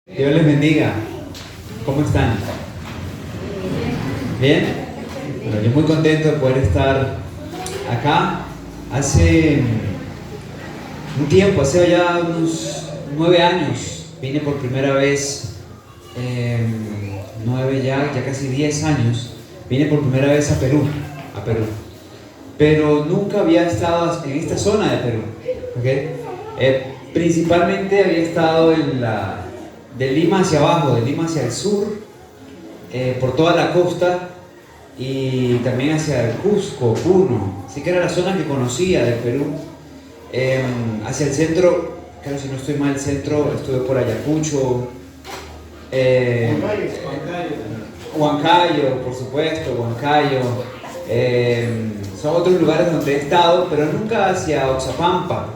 Dios les bendiga. ¿Cómo están? ¿Bien? Bueno, yo muy contento de poder estar acá. Hace un tiempo, hace ya unos 9 años, vine por primera vez, 9 ya casi 10 años, vine por primera vez a Perú. Pero nunca había estado en esta zona de Perú, ¿ok? Principalmente había estado de Lima hacia abajo, de Lima hacia el sur, por toda la costa y también hacia el Cusco, Puno. Así que era la zona que conocía del Perú. Hacia el centro, claro, si no estoy mal, el centro, estuve por Ayacucho, Huancayo, por supuesto, Huancayo. Son otros lugares donde he estado, pero nunca hacia Oxapampa,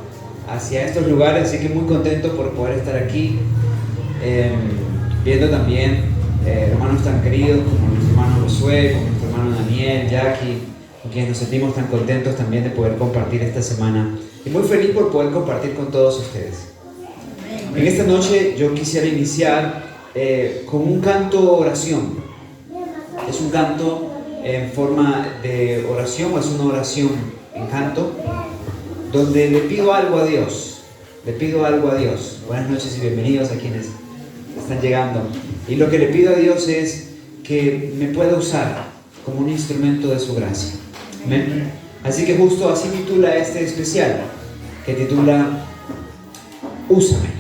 hacia estos lugares, así que muy contento por poder estar aquí, viendo también hermanos tan queridos como nuestro hermano Josué, como nuestro hermano Daniel, Jackie, con quienes nos sentimos tan contentos también de poder compartir esta semana, y muy feliz por poder compartir con todos ustedes. En esta noche yo quisiera iniciar con un canto oración. Es un canto en forma de oración, o es una oración en canto, donde le pido algo a Dios. Buenas noches y bienvenidos a quienes están llegando. Y lo que le pido a Dios es que me pueda usar como un instrumento de su gracia. ¿Amén? Así que justo así titula este especial, que titula Úsame.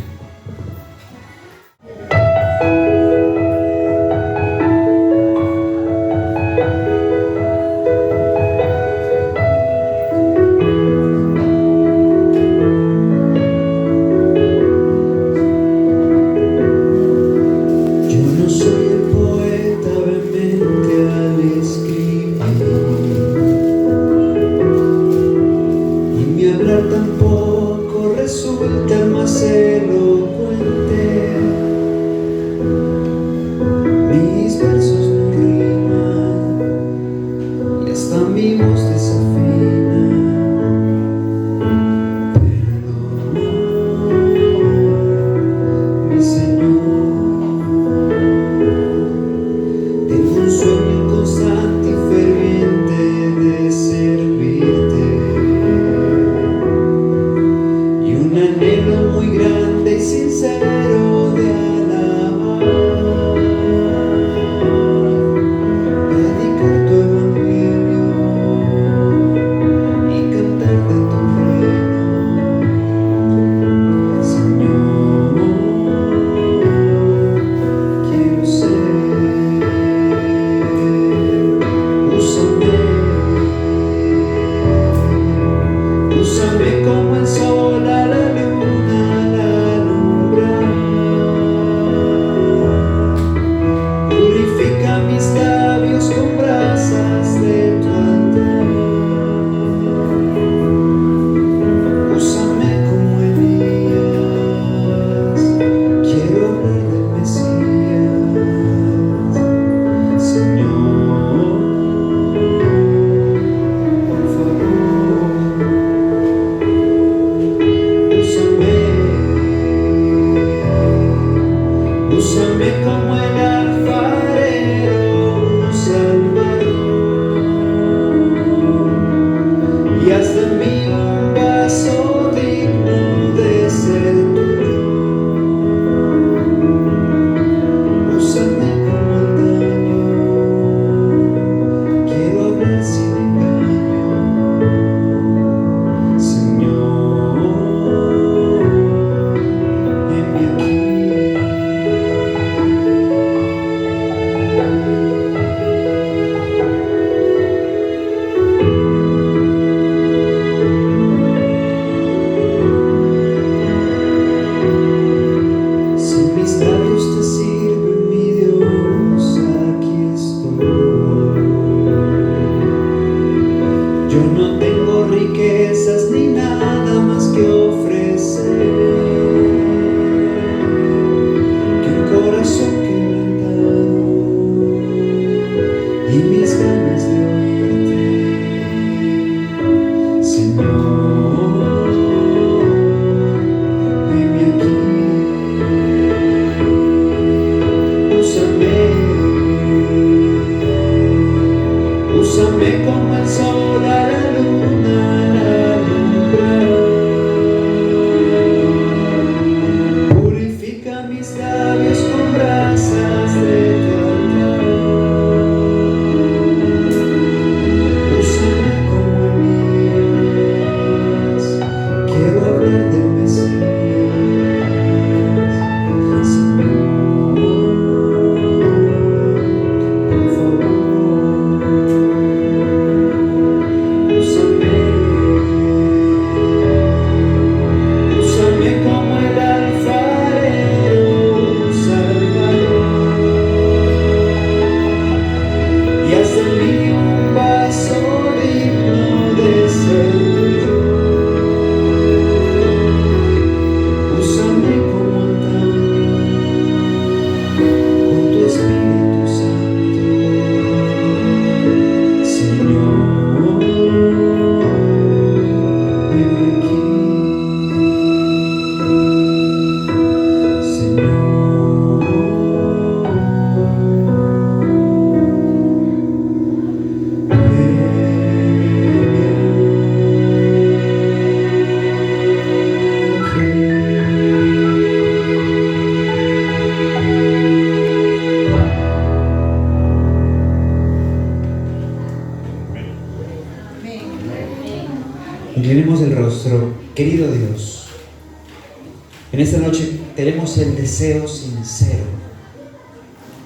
En esta noche tenemos el deseo sincero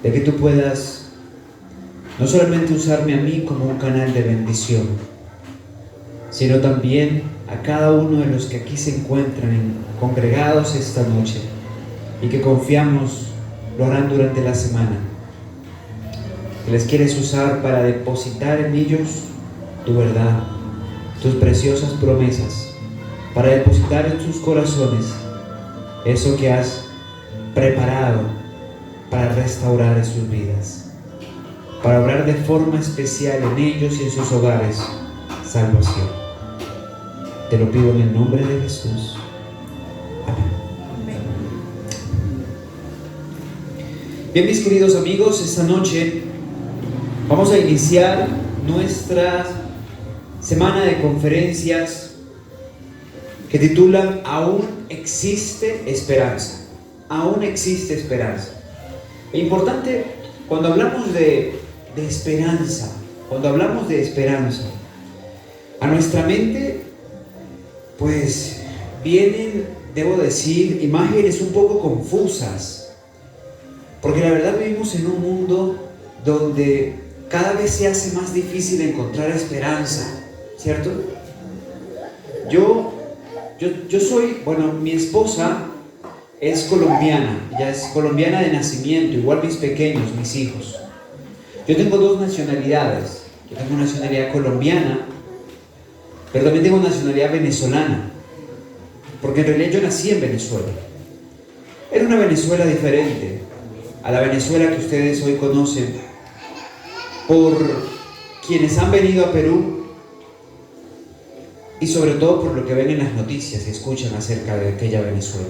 de que tú puedas no solamente usarme a mí como un canal de bendición, sino también a cada uno de los que aquí se encuentran congregados esta noche y que confiamos lo harán durante la semana. Que les quieres usar para depositar en ellos tu verdad, tus preciosas promesas, para depositar en sus corazones eso que has preparado para restaurar en sus vidas, para obrar de forma especial en ellos y en sus hogares salvación. Te lo pido en el nombre de Jesús. Amén. Bien, mis queridos amigos, esta noche vamos a iniciar nuestra semana de conferencias que titulan Aún existe esperanza. Aún existe esperanza. Es importante cuando hablamos de esperanza, a nuestra mente pues vienen, debo decir, imágenes un poco confusas, porque la verdad vivimos en un mundo donde cada vez se hace más difícil encontrar esperanza, ¿cierto? Yo soy, mi esposa es colombiana, ella es colombiana de nacimiento, igual mis pequeños, mis hijos. Yo tengo dos nacionalidades, yo tengo nacionalidad colombiana, pero también tengo nacionalidad venezolana, porque en realidad yo nací en Venezuela. Era una Venezuela diferente a la Venezuela que ustedes hoy conocen por quienes han venido a Perú y sobre todo por lo que ven en las noticias y escuchan acerca de aquella Venezuela.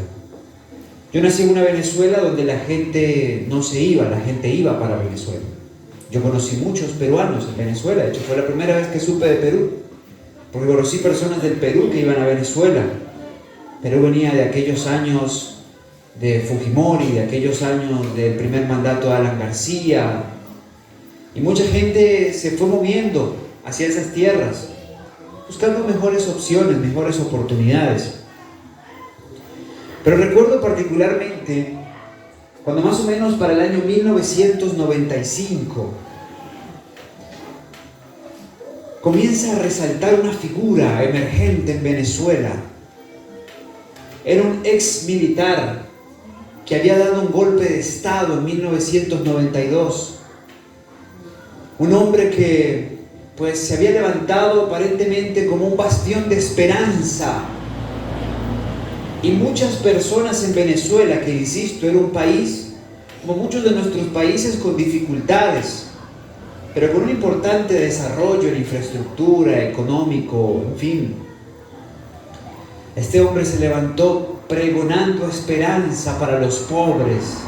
Yo nací en una Venezuela donde la gente no se iba, la gente iba para Venezuela. Yo conocí muchos peruanos en Venezuela, de hecho fue la primera vez que supe de Perú, porque conocí personas del Perú que iban a Venezuela. Perú venía de aquellos años de Fujimori, de aquellos años del primer mandato de Alan García, y mucha gente se fue moviendo hacia esas tierras, buscando mejores opciones, mejores oportunidades. Pero recuerdo particularmente cuando más o menos para el año 1995 comienza a resaltar una figura emergente en Venezuela. Era un ex militar que había dado un golpe de estado en 1992. Un hombre que pues se había levantado aparentemente como un bastión de esperanza. Y muchas personas en Venezuela, que insisto, era un país, como muchos de nuestros países, con dificultades, pero con un importante desarrollo en infraestructura, económico, en fin. Este hombre se levantó pregonando esperanza para los pobres,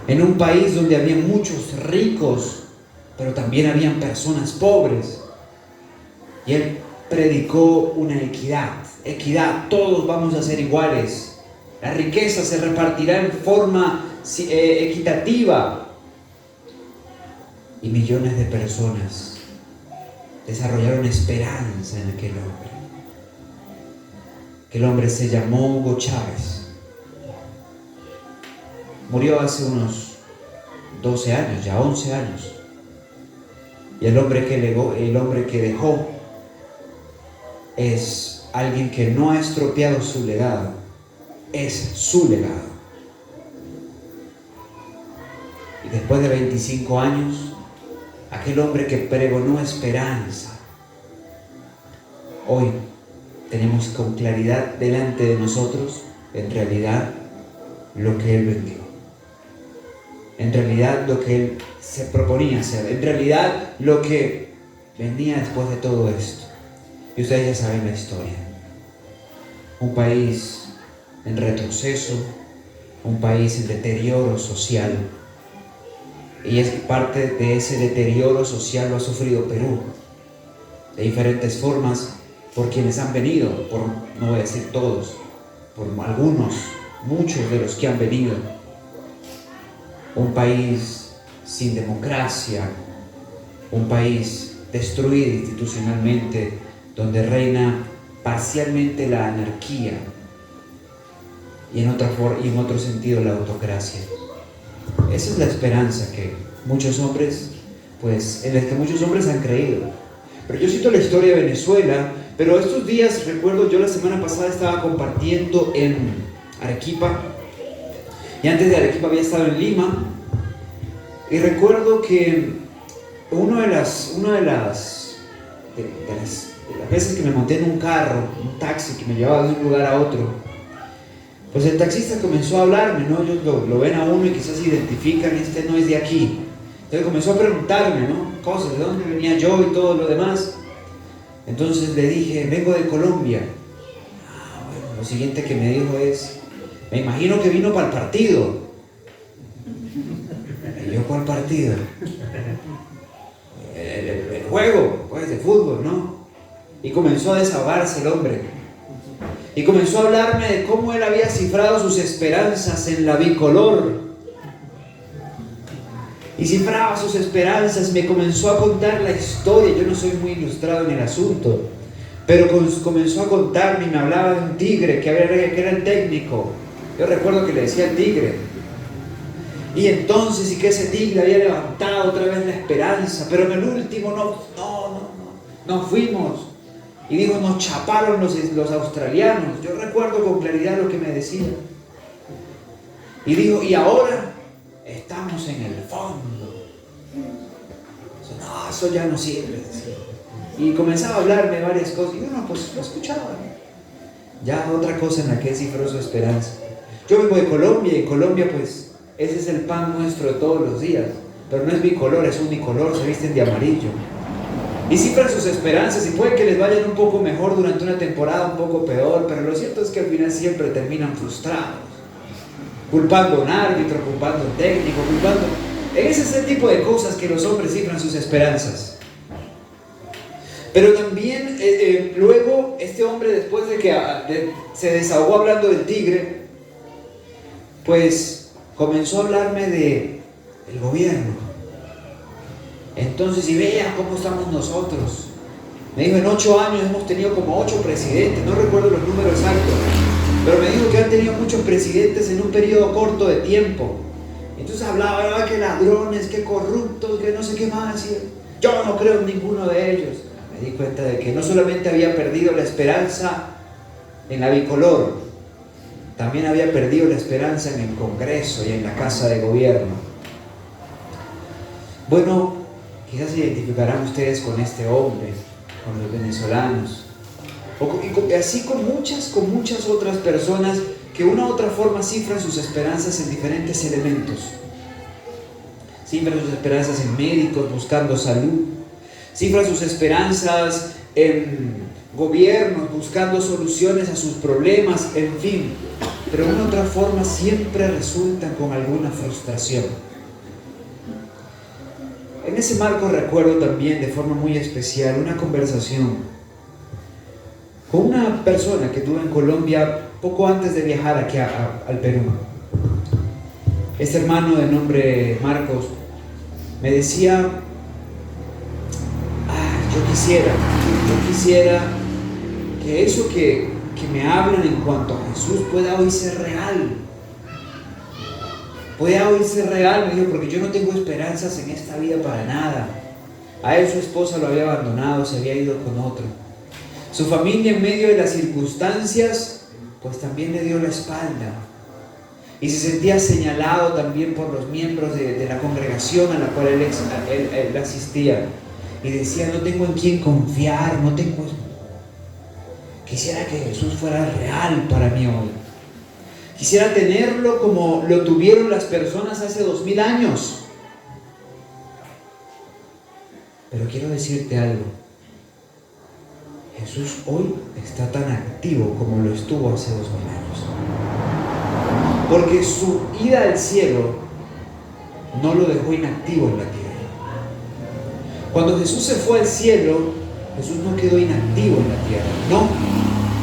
en un país donde había muchos ricos, pero también habían personas pobres. Y él predicó una equidad, todos vamos a ser iguales, la riqueza se repartirá en forma equitativa. Y millones de personas desarrollaron esperanza en aquel hombre. Aquel hombre se llamó Hugo Chávez. Murió hace unos 12 años, ya 11 años. Y el hombre que dejó es alguien que no ha estropeado su legado, es su legado. Y después de 25 años, aquel hombre que pregonó esperanza, hoy tenemos con claridad delante de nosotros, en realidad, lo que él vendió. En realidad, lo que él se proponía hacer. En realidad, lo que venía después de todo esto. Y ustedes ya saben la historia. Un país en retroceso, un país en deterioro social. Y es parte de ese deterioro social lo ha sufrido Perú, de diferentes formas, por quienes han venido, por no voy a decir todos, por algunos, muchos de los que han venido. Un país sin democracia, un país destruido institucionalmente, donde reina parcialmente la anarquía. y en otro sentido la autocracia. Esa es la esperanza que muchos hombres, en la que muchos hombres han creído. Pero yo cito la historia de Venezuela, pero estos días, recuerdo, yo la semana pasada estaba compartiendo en Arequipa, y antes de Arequipa había estado en Lima, y recuerdo que una de las veces que me monté en un carro, un taxi que me llevaba de un lugar a otro, pues el taxista comenzó a hablarme, ¿no? Ellos lo ven a uno y quizás se identifican, este no es de aquí. Entonces comenzó a preguntarme, ¿no? Cosas, de dónde venía yo y todo lo demás. Entonces le dije, vengo de Colombia. Bueno, lo siguiente que me dijo es, me imagino que vino para el partido. ¿Y yo cuál partido? El juego, pues, de fútbol, ¿no? Y comenzó a desahogarse el hombre. Y comenzó a hablarme de cómo él había cifrado sus esperanzas en la bicolor. Y cifraba sus esperanzas, me comenzó a contar la historia. Yo no soy muy ilustrado en el asunto, pero comenzó a contarme y me hablaba de un tigre que era el técnico. Yo recuerdo que le decía el tigre. Y entonces, y que ese tigre había levantado otra vez la esperanza, pero en el último no fuimos. Y dijo, nos chaparon los australianos. Yo recuerdo con claridad lo que me decía. Y dijo, y ahora estamos en el fondo. No, eso ya no sirve, decía. Y comenzaba a hablarme de varias cosas. Y uno pues lo escuchaba, ¿no? Ya otra cosa en la que él cifró su esperanza. Yo vengo de Colombia, y en Colombia pues ese es el pan nuestro de todos los días. Pero no es bicolor, es unicolor, se visten de amarillo. Y cifran sus esperanzas y puede que les vayan un poco mejor durante una temporada, un poco peor, pero lo cierto es que al final siempre terminan frustrados, culpando a un árbitro, culpando a un técnico, Ese es el tipo de cosas que los hombres cifran sus esperanzas. Pero también luego este hombre, después de que se desahogó hablando del tigre, pues comenzó a hablarme del gobierno. Entonces, y vea cómo estamos nosotros. Me dijo, en 8 años hemos tenido como 8 presidentes, no recuerdo los números exactos, pero me dijo que han tenido muchos presidentes en un periodo corto de tiempo. Entonces hablaba que ladrones, que corruptos, que no sé qué más. Y yo no creo en ninguno de ellos. Me di cuenta de que no solamente había perdido la esperanza en la bicolor, también había perdido la esperanza en el Congreso y en la Casa de Gobierno. Bueno, quizás se identificarán ustedes con este hombre, con los venezolanos, y así con muchas otras personas que de una u otra forma cifran sus esperanzas en diferentes elementos. Cifran sus esperanzas en médicos buscando salud, cifran sus esperanzas en gobiernos buscando soluciones a sus problemas, en fin, pero de una u otra forma siempre resultan con alguna frustración. En ese marco recuerdo también de forma muy especial una conversación con una persona que tuve en Colombia poco antes de viajar aquí al Perú. Este hermano de nombre Marcos me decía, yo quisiera que eso que me hablan en cuanto a Jesús pueda hoy ser real. Pueda hoy ser real, me dijo, porque yo no tengo esperanzas en esta vida para nada. A él su esposa lo había abandonado, se había ido con otro. Su familia en medio de las circunstancias, pues también le dio la espalda. Y se sentía señalado también por los miembros de la congregación a la cual él asistía. Y decía, no tengo en quién confiar, Quisiera que Jesús fuera real para mí hoy. Quisiera tenerlo como lo tuvieron las personas hace 2000 años. Pero quiero decirte algo. Jesús hoy está tan activo como lo estuvo hace 2000 años. Porque su ida al cielo no lo dejó inactivo en la tierra. Cuando Jesús se fue al cielo, Jesús no quedó inactivo en la tierra. No,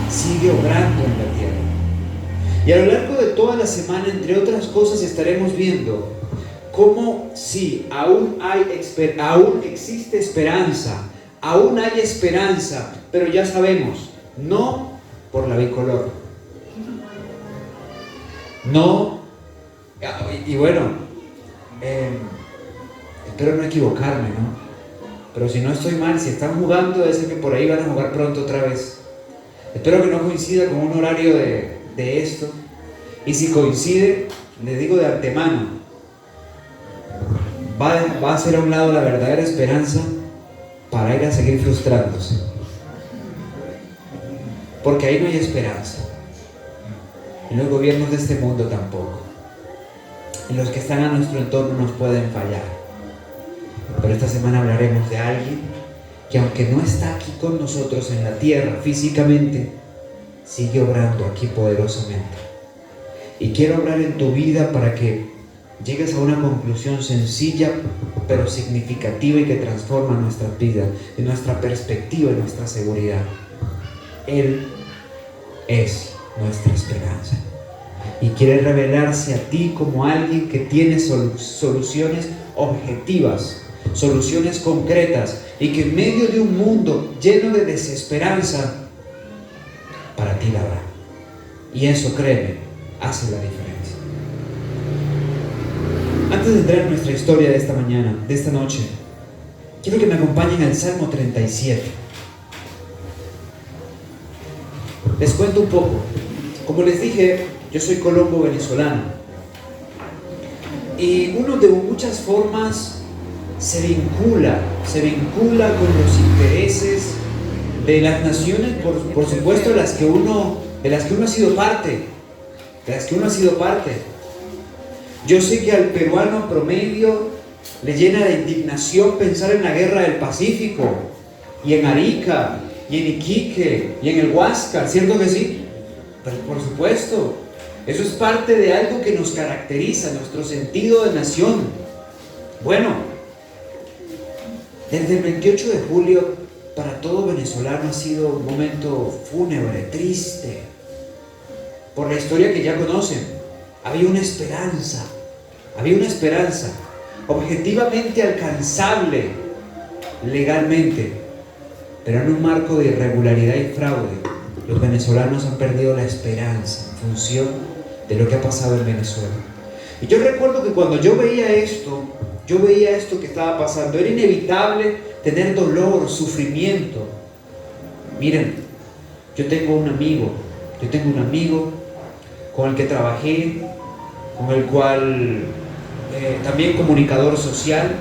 sigue obrando en la tierra. Y a lo largo de toda la semana, entre otras cosas, estaremos viendo cómo sí, aún existe esperanza, aún hay esperanza, pero ya sabemos, no por la bicolor. No, y bueno, espero no equivocarme, ¿no? Pero si no estoy mal, si están jugando, debe ser que por ahí van a jugar pronto otra vez. Espero que no coincida con un horario de esto. Y si coincide, les digo de antemano, va a ser a un lado la verdadera esperanza para ir a seguir frustrándose. Porque ahí no hay esperanza. En los gobiernos de este mundo tampoco. En los que están a nuestro entorno nos pueden fallar. Pero esta semana hablaremos de alguien que, aunque no está aquí con nosotros en la tierra físicamente, sigue obrando aquí poderosamente. Y quiero hablar en tu vida para que llegues a una conclusión sencilla pero significativa y que transforma nuestra vida, en nuestra perspectiva y nuestra seguridad. Él es nuestra esperanza y quiere revelarse a ti como alguien que tiene soluciones objetivas, soluciones concretas, y que en medio de un mundo lleno de desesperanza, para ti la habrá. Y eso, créeme, hace la diferencia. Antes de entrar en nuestra historia de esta mañana, de esta noche, quiero que me acompañen al Salmo 37. Les cuento un poco. Como les dije, yo soy colombo venezolano. Y uno de muchas formas se vincula con los intereses de las naciones, por supuesto, de las que uno ha sido parte. Yo sé que al peruano promedio le llena de indignación pensar en la guerra del Pacífico, y en Arica, y en Iquique, y en el Huáscar, ¿cierto que sí? Pero por supuesto, eso es parte de algo que nos caracteriza, nuestro sentido de nación. Bueno, desde el 28 de julio, para todo venezolano ha sido un momento fúnebre, triste, por la historia que ya conocen. Había una esperanza, objetivamente alcanzable legalmente, pero en un marco de irregularidad y fraude. Los venezolanos han perdido la esperanza en función de lo que ha pasado en Venezuela. Y yo recuerdo que cuando yo veía esto que estaba pasando, era inevitable tener dolor, sufrimiento. Miren, yo tengo un amigo con el que trabajé, con el cual también comunicador social.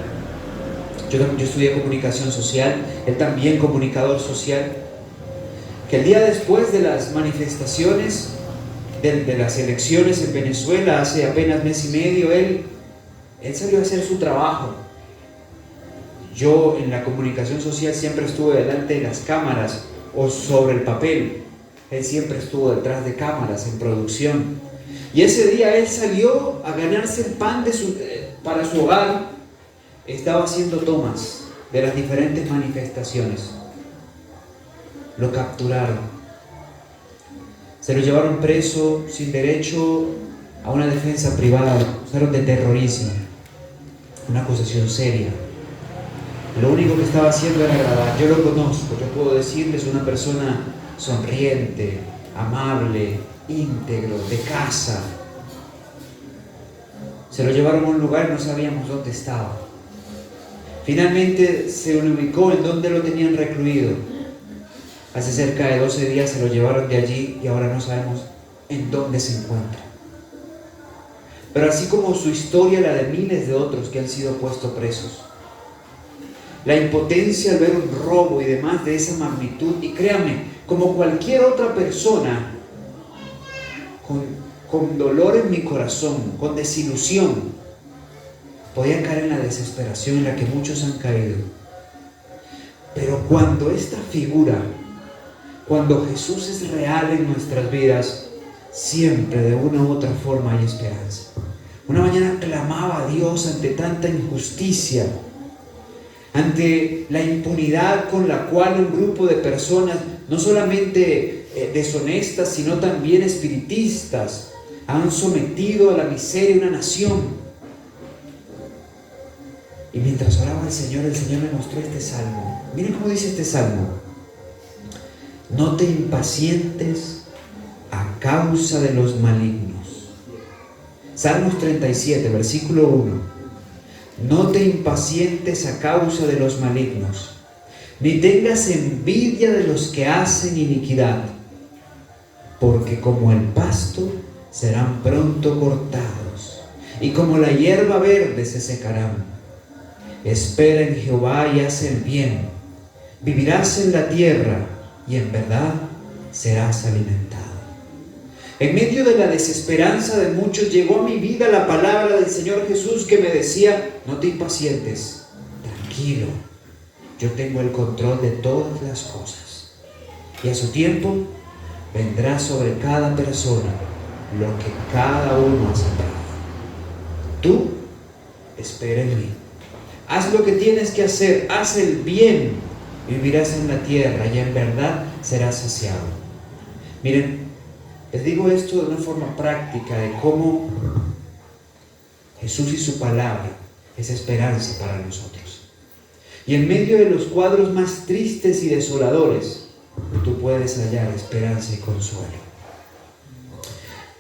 Yo estudié comunicación social, él también comunicador social, que el día después de las manifestaciones de las elecciones en Venezuela, hace apenas mes y medio, él salió a hacer su trabajo. Yo en la comunicación social siempre estuve delante de las cámaras o sobre el papel. Él siempre estuvo detrás de cámaras en producción. Y ese día él salió a ganarse el pan para su hogar. Estaba haciendo tomas de las diferentes manifestaciones. Lo capturaron. Se lo llevaron preso sin derecho a una defensa privada. Lo acusaron de terrorismo. Una acusación seria. Lo único que estaba haciendo era grabar. Yo lo conozco, yo puedo decirles, una persona sonriente, amable, íntegro, de casa. Se lo llevaron a un lugar y no sabíamos dónde estaba. Finalmente se lo ubicó en donde lo tenían recluido. Hace cerca de 12 días se lo llevaron de allí y ahora no sabemos en dónde se encuentra. Pero así como su historia, la de miles de otros que han sido puestos presos. La impotencia al ver un robo y demás de esa magnitud, y créanme, como cualquier otra persona, con dolor en mi corazón, con desilusión, podía caer en la desesperación en la que muchos han caído. Pero cuando esta figura, cuando Jesús es real en nuestras vidas, siempre de una u otra forma hay esperanza. Una mañana clamaba a Dios ante tanta injusticia, ante la impunidad con la cual un grupo de personas, no solamente deshonestas, sino también espiritistas, han sometido a la miseria una nación. Y mientras oraba el Señor me mostró este salmo. Miren cómo dice este salmo: no te impacientes a causa de los malignos. Salmos 37, versículo 1. No te impacientes a causa de los malignos, ni tengas envidia de los que hacen iniquidad, porque como el pasto serán pronto cortados, y como la hierba verde se secarán. Espera en Jehová y haz el bien, vivirás en la tierra y en verdad serás alimentado. En medio de la desesperanza de muchos llegó a mi vida la palabra del Señor Jesús que me decía: no te impacientes, tranquilo, yo tengo el control de todas las cosas, y a su tiempo vendrá sobre cada persona lo que cada uno ha sembrado. Tú espera en mí, haz lo que tienes que hacer, haz el bien, vivirás en la tierra y en verdad serás saciado. Miren, les digo esto de una forma práctica de cómo Jesús y su palabra es esperanza para nosotros. Y en medio de los cuadros más tristes y desoladores, tú puedes hallar esperanza y consuelo.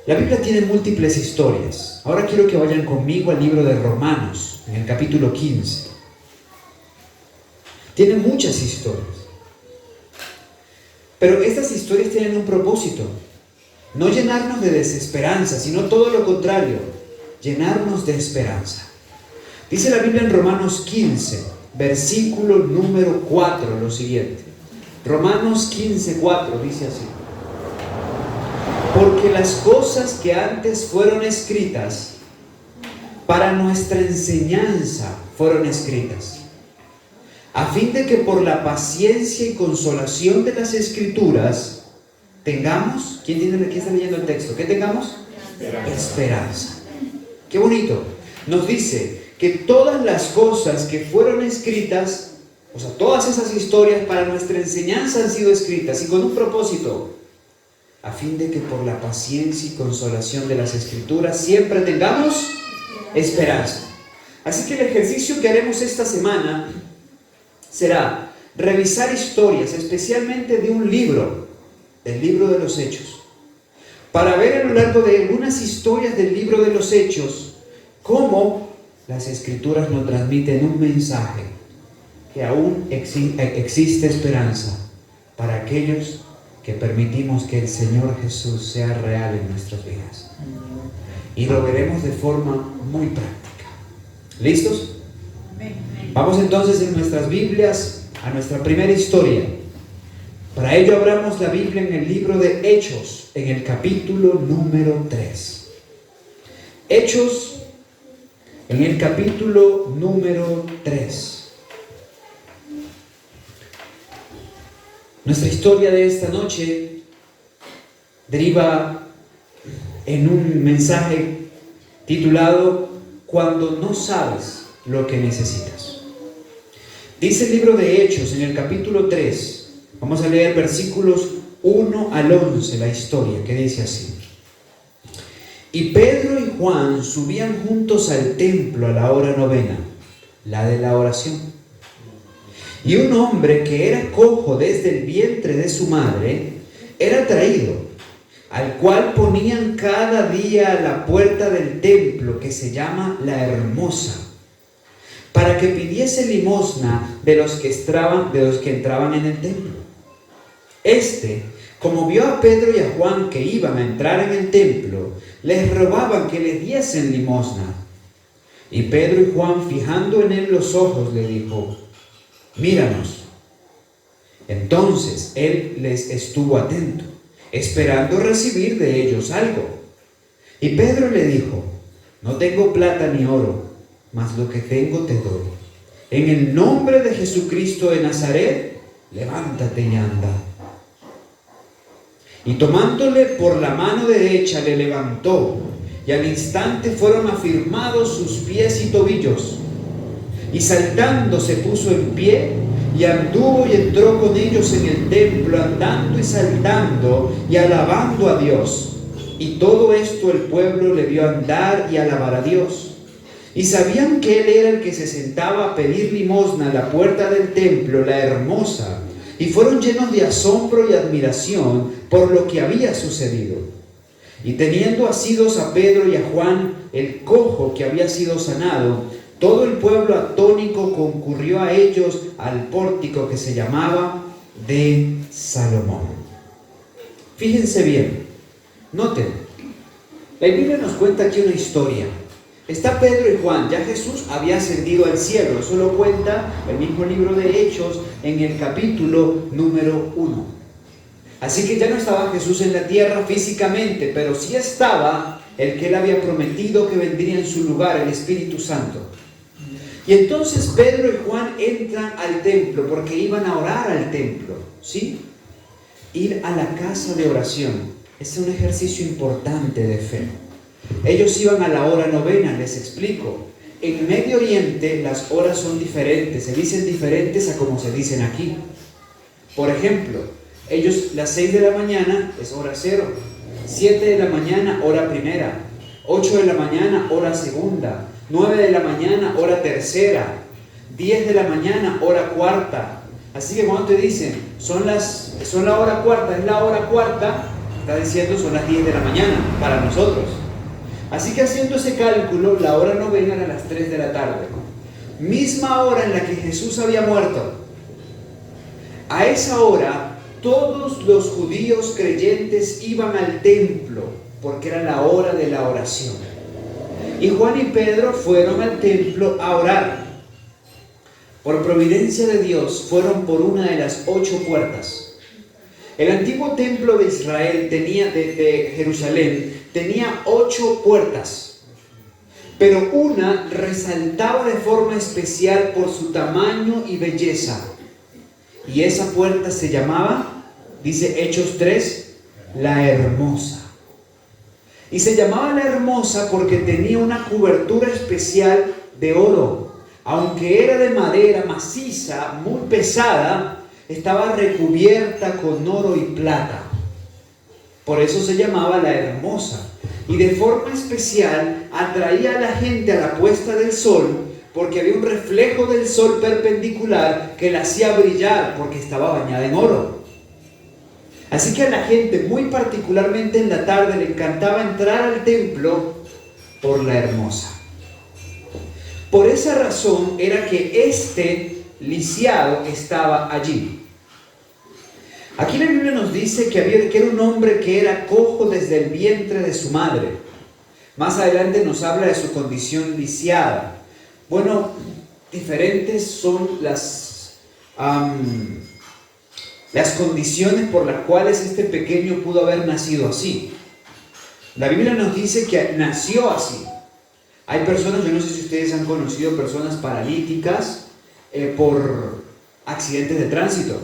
La Biblia tiene múltiples historias. Ahora quiero que vayan conmigo al libro de Romanos, en el capítulo 15. Tiene muchas historias. Pero estas historias tienen un propósito. No llenarnos de desesperanza, sino todo lo contrario, llenarnos de esperanza. Dice la Biblia en Romanos 15, versículo número 4, lo siguiente. Romanos 15, 4 dice así: porque las cosas que antes fueron escritas para nuestra enseñanza fueron escritas, a fin de que por la paciencia y consolación de las Escrituras tengamos, ¿quién está leyendo el texto? ¿Qué tengamos? Esperanza. Qué bonito. Nos dice que todas las cosas que fueron escritas, o sea, todas esas historias para nuestra enseñanza han sido escritas y con un propósito, a fin de que por la paciencia y consolación de las Escrituras siempre tengamos esperanza. Así que el ejercicio que haremos esta semana será revisar historias, especialmente de un libro, del libro de los Hechos, para ver a lo largo de algunas historias del libro de los Hechos cómo las Escrituras nos transmiten un mensaje que aún existe esperanza para aquellos que permitimos que el Señor Jesús sea real en nuestras vidas. Y lo veremos de forma muy práctica. ¿Listos? Vamos entonces en nuestras Biblias a nuestra primera historia. Para ello abramos la Biblia en el libro de Hechos, en el capítulo número 3. Hechos, en el capítulo número 3. Nuestra historia de esta noche deriva en un mensaje titulado Cuando no sabes lo que necesitas. Dice el libro de Hechos en el capítulo 3, vamos a leer versículos 1 al 11, la historia, que dice así: y Pedro y Juan subían juntos al templo a la hora novena, la de la oración. Y un hombre que era cojo desde el vientre de su madre era traído, al cual ponían cada día a la puerta del templo, que se llama La Hermosa, para que pidiese limosna de los que entraban en el templo. Como vio a Pedro y a Juan que iban a entrar en el templo, les rogaban que les diesen limosna. Y Pedro y Juan, fijando en él los ojos, le dijo: míranos. Entonces él les estuvo atento, esperando recibir de ellos algo. Y Pedro le dijo: no tengo plata ni oro, mas lo que tengo te doy. En el nombre de Jesucristo de Nazaret, levántate y anda. Y tomándole por la mano derecha le levantó, y al instante fueron afirmados sus pies y tobillos. Y saltando se puso en pie, y anduvo y entró con ellos en el templo, andando y saltando y alabando a Dios. Y todo esto el pueblo le vio andar y alabar a Dios. Y sabían que él era el que se sentaba a pedir limosna a la puerta del templo, La Hermosa, y fueron llenos de asombro y admiración por lo que había sucedido. Y teniendo asidos a Pedro y a Juan, el cojo que había sido sanado, todo el pueblo atónico concurrió a ellos al pórtico que se llamaba de Salomón. Fíjense bien, noten, la Biblia nos cuenta aquí una historia. Está Pedro y Juan, ya Jesús había ascendido al cielo, eso lo cuenta el mismo libro de Hechos en el capítulo número 1. Así que ya no estaba Jesús en la tierra físicamente, pero sí estaba el que él había prometido que vendría en su lugar, el Espíritu Santo. Y entonces Pedro y Juan entran al templo porque iban a orar al templo, ¿sí? Ir a la casa de oración es un ejercicio importante de fe. Ellos iban a la hora novena, les explico. En Medio Oriente las horas son diferentes, se dicen diferentes a como se dicen aquí. Por ejemplo, ellos las 6 de la mañana es hora cero, 7 de la mañana hora primera, 8 de la mañana hora segunda, 9 de la mañana hora tercera, 10 de la mañana hora cuarta. Así que cuando te dicen son la hora cuarta, es la hora cuarta, está diciendo son las 10 de la mañana para nosotros. Así que haciendo ese cálculo, la hora novena era las 3 de la tarde, misma hora en la que Jesús había muerto. A esa hora todos los judíos creyentes iban al templo porque era la hora de la oración. Y Juan y Pedro fueron al templo a orar. Por providencia de Dios fueron por una de las 8 puertas. El antiguo templo de Israel de Jerusalén tenía 8 puertas, pero una resaltaba de forma especial por su tamaño y belleza. Y esa puerta se llamaba, dice Hechos 3, la Hermosa. Y se llamaba la Hermosa porque tenía una cobertura especial de oro. Aunque era de madera maciza, muy pesada, estaba recubierta con oro y plata. Por eso se llamaba la Hermosa. Y de forma especial atraía a la gente a la puesta del sol, porque había un reflejo del sol perpendicular que la hacía brillar porque estaba bañada en oro. Así que a la gente, muy particularmente en la tarde, le encantaba entrar al templo por la Hermosa. Por esa razón era que este lisiado estaba allí. Aquí la Biblia nos dice que era un hombre que era cojo desde el vientre de su madre. Más adelante nos habla de su condición lisiada. Bueno, diferentes son las condiciones por las cuales este pequeño pudo haber nacido así. La Biblia nos dice que nació así. Hay personas, yo no sé si ustedes han conocido personas paralíticas por accidentes de tránsito.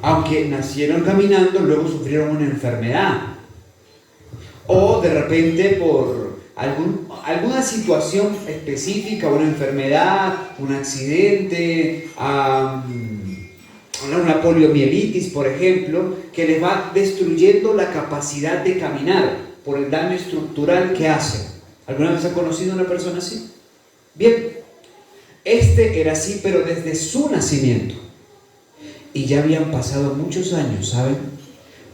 Aunque nacieron caminando, luego sufrieron una enfermedad. O de repente por alguna situación específica, una enfermedad, un accidente, una poliomielitis, por ejemplo, que les va destruyendo la capacidad de caminar por el daño estructural que hace. ¿Alguna vez ha conocido a una persona así? Bien, este era así, pero desde su nacimiento. Y ya habían pasado muchos años, ¿saben?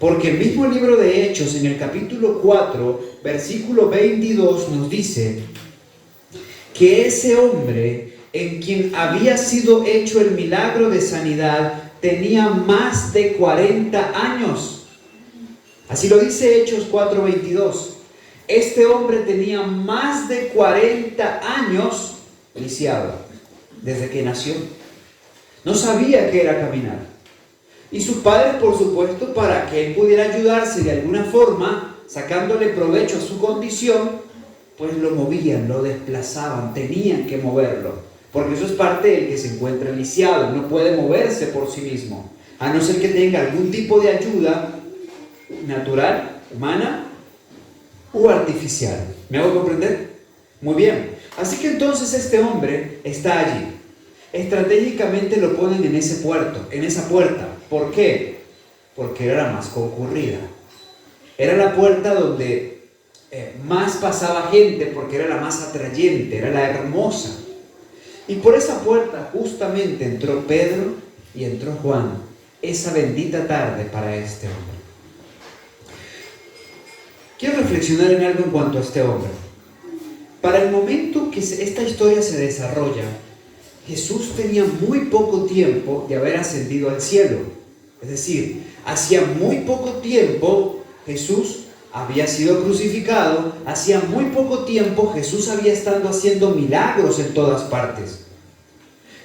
Porque el mismo libro de Hechos, en el capítulo 4, versículo 22, nos dice que ese hombre en quien había sido hecho el milagro de sanidad tenía más de 40 años. Así lo dice Hechos 4:22. Este hombre tenía más de 40 años lisiado desde que nació. No sabía qué era caminar. Y sus padres, por supuesto, para que él pudiera ayudarse de alguna forma, sacándole provecho a su condición, pues lo movían, lo desplazaban, tenían que moverlo. Porque eso es parte del que se encuentra lisiado, no puede moverse por sí mismo, a no ser que tenga algún tipo de ayuda natural, humana o artificial. ¿Me hago comprender? Muy bien. Así que entonces este hombre está allí. Estratégicamente lo ponen en ese puerto, en esa puerta. ¿Por qué? Porque era la más concurrida. Era la puerta donde más pasaba gente, porque era la más atrayente, era la hermosa. Y por esa puerta justamente entró Pedro y entró Juan, esa bendita tarde para este hombre. Quiero reflexionar en algo en cuanto a este hombre. Para el momento que esta historia se desarrolla, Jesús tenía muy poco tiempo de haber ascendido al cielo. Es decir, hacía muy poco tiempo Jesús había sido crucificado, hacía muy poco tiempo Jesús había estado haciendo milagros en todas partes.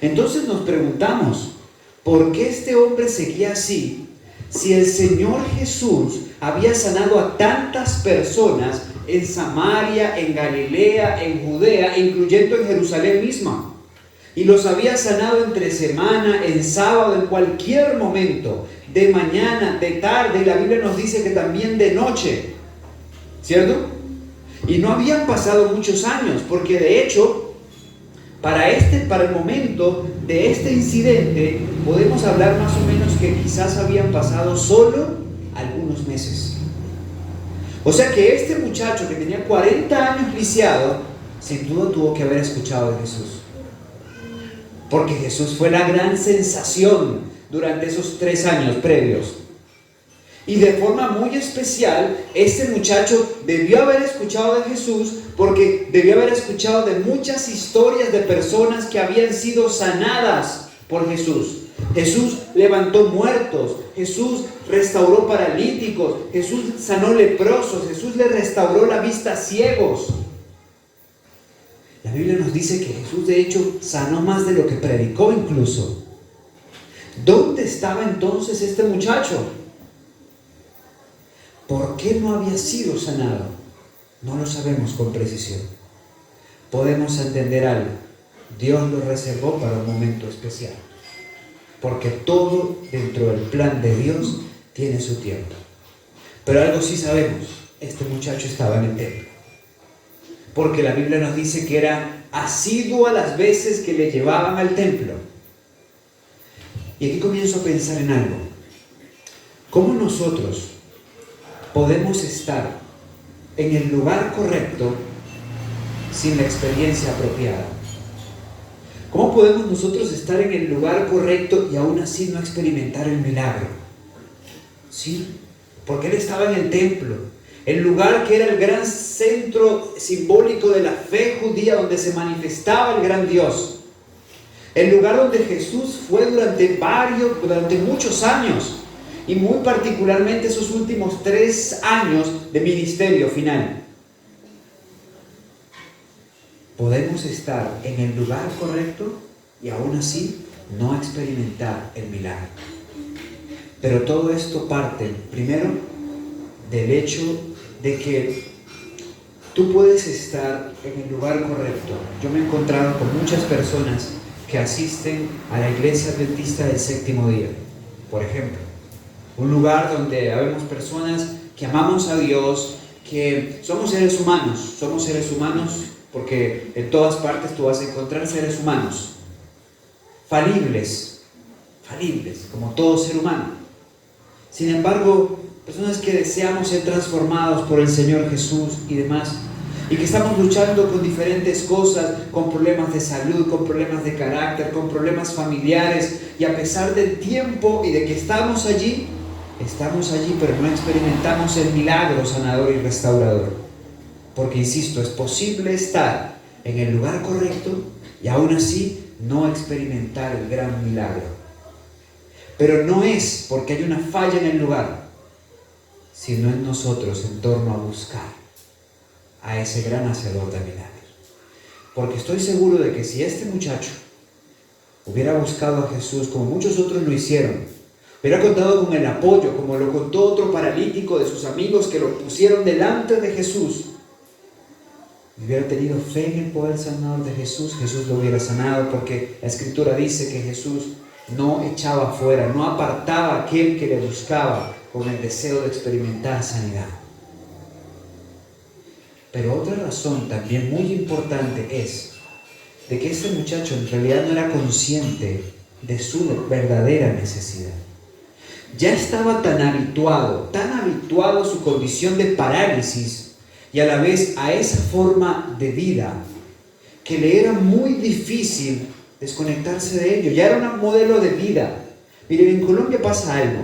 Entonces nos preguntamos, ¿por qué este hombre seguía así si el Señor Jesús había sanado a tantas personas en Samaria, en Galilea, en Judea, incluyendo en Jerusalén misma? Y los había sanado entre semana, en sábado, en cualquier momento, de mañana, de tarde, y la Biblia nos dice que también de noche, ¿cierto? Y no habían pasado muchos años, porque de hecho, para el momento de este incidente, podemos hablar más o menos que quizás habían pasado solo algunos meses. O sea que este muchacho que tenía 40 años lisiado, sin duda tuvo que haber escuchado de Jesús. Porque Jesús fue la gran sensación durante esos 3 años previos. Y de forma muy especial, este muchacho debió haber escuchado de Jesús porque debió haber escuchado de muchas historias de personas que habían sido sanadas por Jesús. Jesús levantó muertos, Jesús restauró paralíticos, Jesús sanó leprosos, Jesús le restauró la vista a ciegos. La Biblia nos dice que Jesús de hecho sanó más de lo que predicó incluso. ¿Dónde estaba entonces este muchacho? ¿Por qué no había sido sanado? No lo sabemos con precisión. Podemos entender algo. Dios lo reservó para un momento especial. Porque todo dentro del plan de Dios tiene su tiempo. Pero algo sí sabemos. Este muchacho estaba en el templo. Porque la Biblia nos dice que era asiduo a las veces que le llevaban al templo. Y aquí comienzo a pensar en algo. ¿Cómo nosotros podemos estar en el lugar correcto sin la experiencia apropiada? ¿Cómo podemos nosotros estar en el lugar correcto y aún así no experimentar el milagro? Sí, porque él estaba en el templo, el lugar que era el gran centro simbólico de la fe judía, donde se manifestaba el gran Dios. El lugar donde Jesús fue durante muchos años. Y muy particularmente esos últimos 3 años de ministerio final. Podemos estar en el lugar correcto y aún así no experimentar el milagro. Pero todo esto parte, primero, del hecho de que tú puedes estar en el lugar correcto. Yo me he encontrado con muchas personas que asisten a la iglesia adventista del séptimo día, por ejemplo. Un lugar donde habemos personas que amamos a Dios, que somos seres humanos porque en todas partes tú vas a encontrar seres humanos, falibles, como todo ser humano. Sin embargo, personas que deseamos ser transformados por el Señor Jesús y demás, y que estamos luchando con diferentes cosas, con problemas de salud, con problemas de carácter, con problemas familiares, y a pesar del tiempo y de que estamos allí, pero no experimentamos el milagro sanador y restaurador. Porque, insisto, es posible estar en el lugar correcto y aún así no experimentar el gran milagro. Pero no es porque hay una falla en el lugar, sino en nosotros en torno a buscar a ese gran hacedor de milagros. Porque estoy seguro de que si este muchacho hubiera buscado a Jesús como muchos otros lo hicieron, hubiera contado con el apoyo, como lo contó otro paralítico de sus amigos que lo pusieron delante de Jesús, hubiera tenido fe en el poder sanador de Jesús, Jesús lo hubiera sanado, porque la Escritura dice que Jesús no echaba fuera, no apartaba a aquel que le buscaba con el deseo de experimentar sanidad. Pero otra razón también muy importante es de que este muchacho en realidad no era consciente de su verdadera necesidad. Ya estaba tan habituado a su condición de parálisis y a la vez a esa forma de vida que le era muy difícil desconectarse de ello. Ya era un modelo de vida. Miren, en Colombia pasa algo.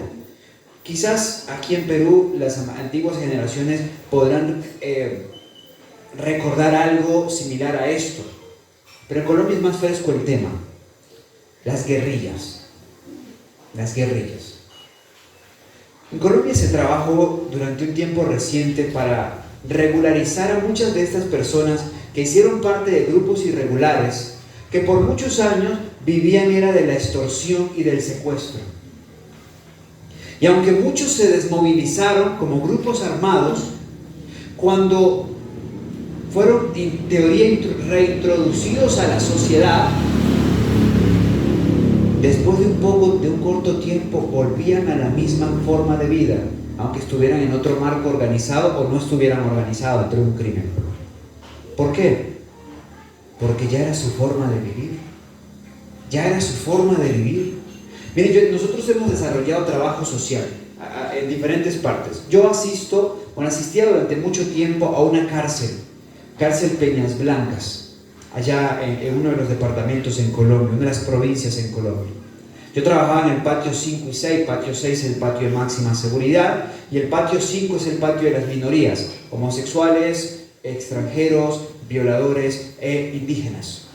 Quizás aquí en Perú las antiguas generaciones podrán recordar algo similar a esto, pero en Colombia es más fresco el tema. Las guerrillas. Las guerrillas. En Colombia se trabajó durante un tiempo reciente para regularizar a muchas de estas personas que hicieron parte de grupos irregulares que por muchos años vivían era de la extorsión y del secuestro. Y aunque muchos se desmovilizaron como grupos armados, cuando fueron en teoría reintroducidos a la sociedad, después de un corto tiempo volvían a la misma forma de vida, aunque estuvieran en otro marco organizado o no estuvieran organizados entre un crimen. ¿Por qué? Porque ya era su forma de vivir. Ya era su forma de vivir. Miren, nosotros hemos desarrollado trabajo social en diferentes partes. Yo asistía durante mucho tiempo a una cárcel Peñas Blancas, allá en uno de los departamentos en Colombia, una de las provincias en Colombia. Yo trabajaba en el patio 5 y 6, patio 6 es el patio de máxima seguridad y el patio 5 es el patio de las minorías, homosexuales, extranjeros, violadores e indígenas.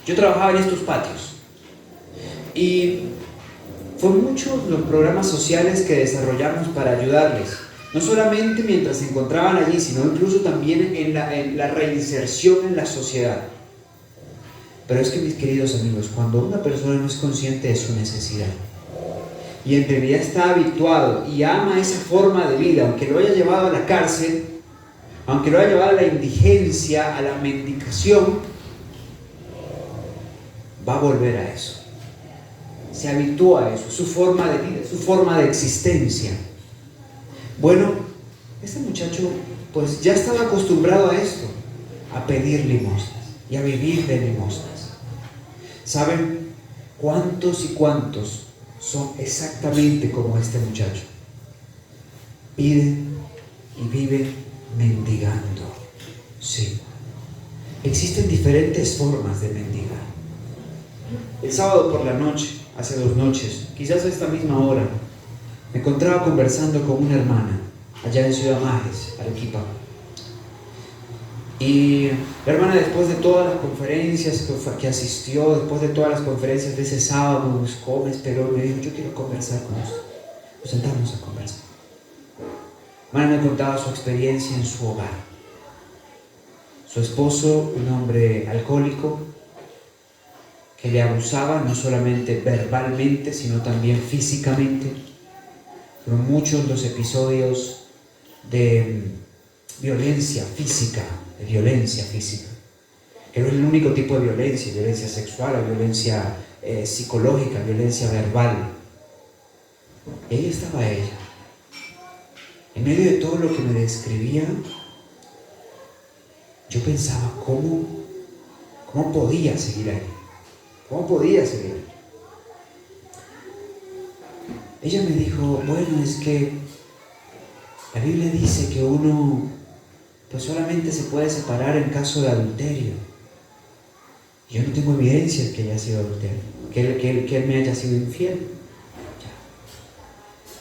Yo trabajaba en estos patios y fue muchos los programas sociales que desarrollamos para ayudarles, no solamente mientras se encontraban allí, sino incluso también en la reinserción en la sociedad. Pero es que, mis queridos amigos, cuando una persona no es consciente de su necesidad y en realidad está habituado y ama esa forma de vida, aunque lo haya llevado a la cárcel, aunque lo haya llevado a la indigencia, a la mendicación, va a volver a eso. Se habitúa a eso, su forma de vida, su forma de existencia. Bueno, este muchacho pues ya estaba acostumbrado a esto, a pedir limosnas y a vivir de limosnas. ¿Saben cuántos y cuántos son exactamente como este muchacho? Piden y viven mendigando. Sí, existen diferentes formas de mendigar. El sábado por la noche, hace 2 noches, quizás a esta misma hora, me encontraba conversando con una hermana allá en Ciudad Majes, Arequipa. Y la hermana, después de todas las conferencias que asistió, después de todas las conferencias de ese sábado, me buscó, me esperó y me dijo: yo quiero conversar con usted. Nos sentamos a conversar. La hermana me contaba su experiencia en su hogar. Su esposo, un hombre alcohólico, que le abusaba no solamente verbalmente, sino también físicamente. Fueron muchos los episodios de violencia física, que no es el único tipo de violencia sexual, violencia psicológica, violencia verbal. Y ahí estaba ella, en medio de todo lo que me describía. Yo pensaba, ¿cómo podía seguir ahí? ¿Cómo podía seguir ahí? Ella me dijo: bueno, es que la Biblia dice que uno pues solamente se puede separar en caso de adulterio. Yo no tengo evidencia de que haya sido adulterio, que él me haya sido infiel.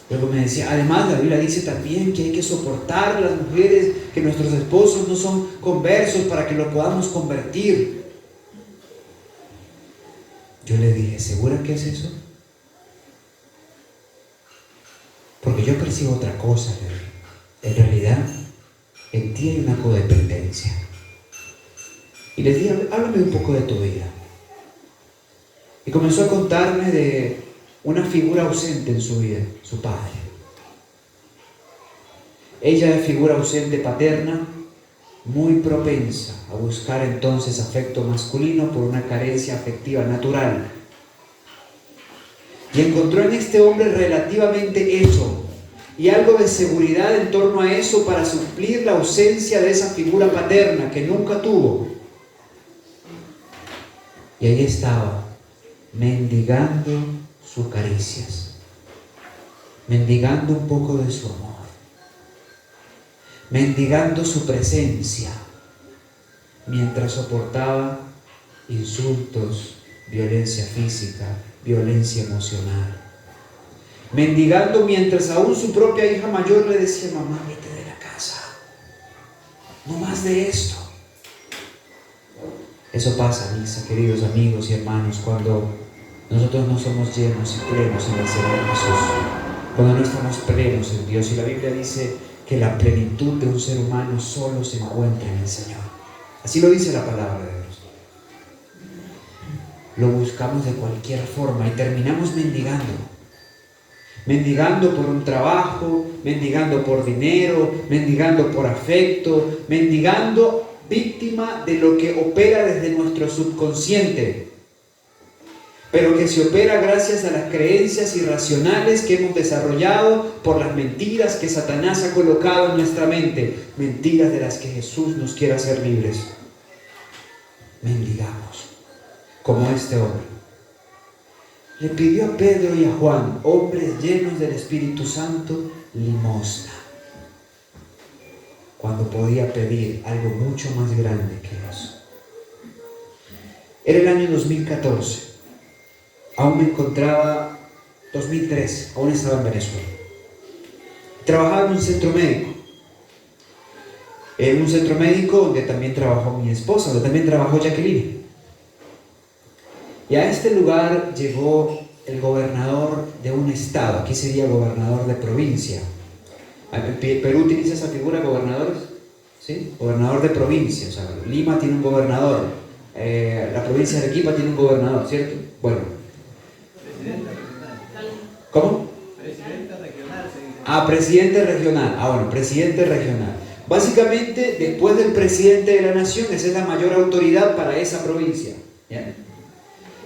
Luego me decía: además la Biblia dice también que hay que soportar a las mujeres, que nuestros esposos no son conversos para que lo podamos convertir. Yo le dije: ¿segura que es eso? Porque yo percibo otra cosa. En realidad, en ti hay una codependencia. Y le dije: háblame un poco de tu vida. Y comenzó a contarme de una figura ausente en su vida, su padre. Ella es figura ausente paterna, muy propensa a buscar entonces afecto masculino por una carencia afectiva natural. Y encontró en este hombre relativamente hecho y algo de seguridad en torno a eso para suplir la ausencia de esa figura paterna que nunca tuvo. Y ahí estaba, mendigando sus caricias, mendigando un poco de su amor, mendigando su presencia, mientras soportaba insultos, violencia física, violencia emocional. mendigando mientras aún su propia hija mayor le decía: mamá, vete de la casa, no más de esto. Eso pasa, mis queridos amigos y hermanos, cuando nosotros no somos llenos y plenos en el Señor Jesús, cuando no estamos plenos en Dios. Y la Biblia dice que la plenitud de un ser humano solo se encuentra en el Señor. Así lo dice la palabra de Dios. Lo buscamos de cualquier forma y terminamos mendigando por un trabajo, mendigando por dinero, mendigando por afecto, mendigando, víctima de lo que opera desde nuestro subconsciente, pero que se opera gracias a las creencias irracionales que hemos desarrollado por las mentiras que Satanás ha colocado en nuestra mente, mentiras de las que Jesús nos quiere hacer libres. Mendigamos, como este hombre. Le pidió a Pedro y a Juan, hombres llenos del Espíritu Santo, limosna, cuando podía pedir algo mucho más grande que eso. Era el año 2014, aún me encontraba, 2003, aún estaba en Venezuela. Trabajaba en un centro médico donde también trabajó mi esposa, donde también trabajó Jacqueline. Y a este lugar llegó el gobernador de un estado, aquí sería gobernador de provincia. Perú utiliza esa figura, gobernadores, ¿sí? Gobernador de provincia, o sea, Lima tiene un gobernador, la provincia de Arequipa tiene un gobernador, ¿cierto? Bueno. Presidente regional. ¿Cómo? Presidente regional se dice. Presidente regional. Bueno, presidente regional. Básicamente, después del presidente de la nación, esa es la mayor autoridad para esa provincia. ¿Ya?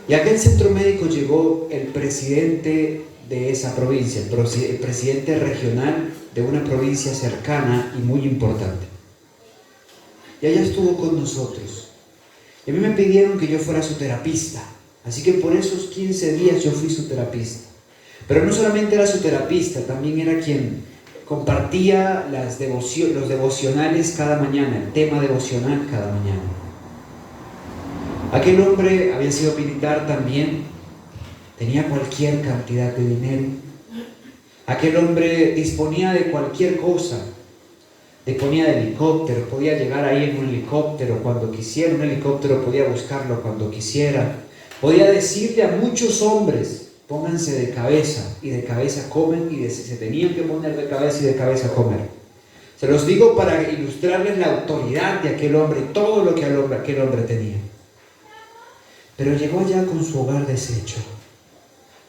Y a aquel centro médico llegó el presidente de esa provincia, el presidente regional de una provincia cercana y muy importante. Y allá estuvo con nosotros. Y a mí me pidieron que yo fuera su terapista. Así que por esos 15 días yo fui su terapista. Pero no solamente era su terapista, también era quien compartía los devocionales cada mañana, el tema devocional cada mañana. Aquel hombre había sido militar también, tenía cualquier cantidad de dinero. Aquel hombre disponía de cualquier cosa, disponía de helicóptero, podía llegar ahí en un helicóptero cuando quisiera, un helicóptero podía buscarlo cuando quisiera, podía decirle a muchos hombres: pónganse de cabeza, y de cabeza comen, y se tenían que poner de cabeza y de cabeza comer. Se los digo para ilustrarles la autoridad de aquel hombre y todo lo que aquel hombre tenía. Pero llegó allá con su hogar deshecho,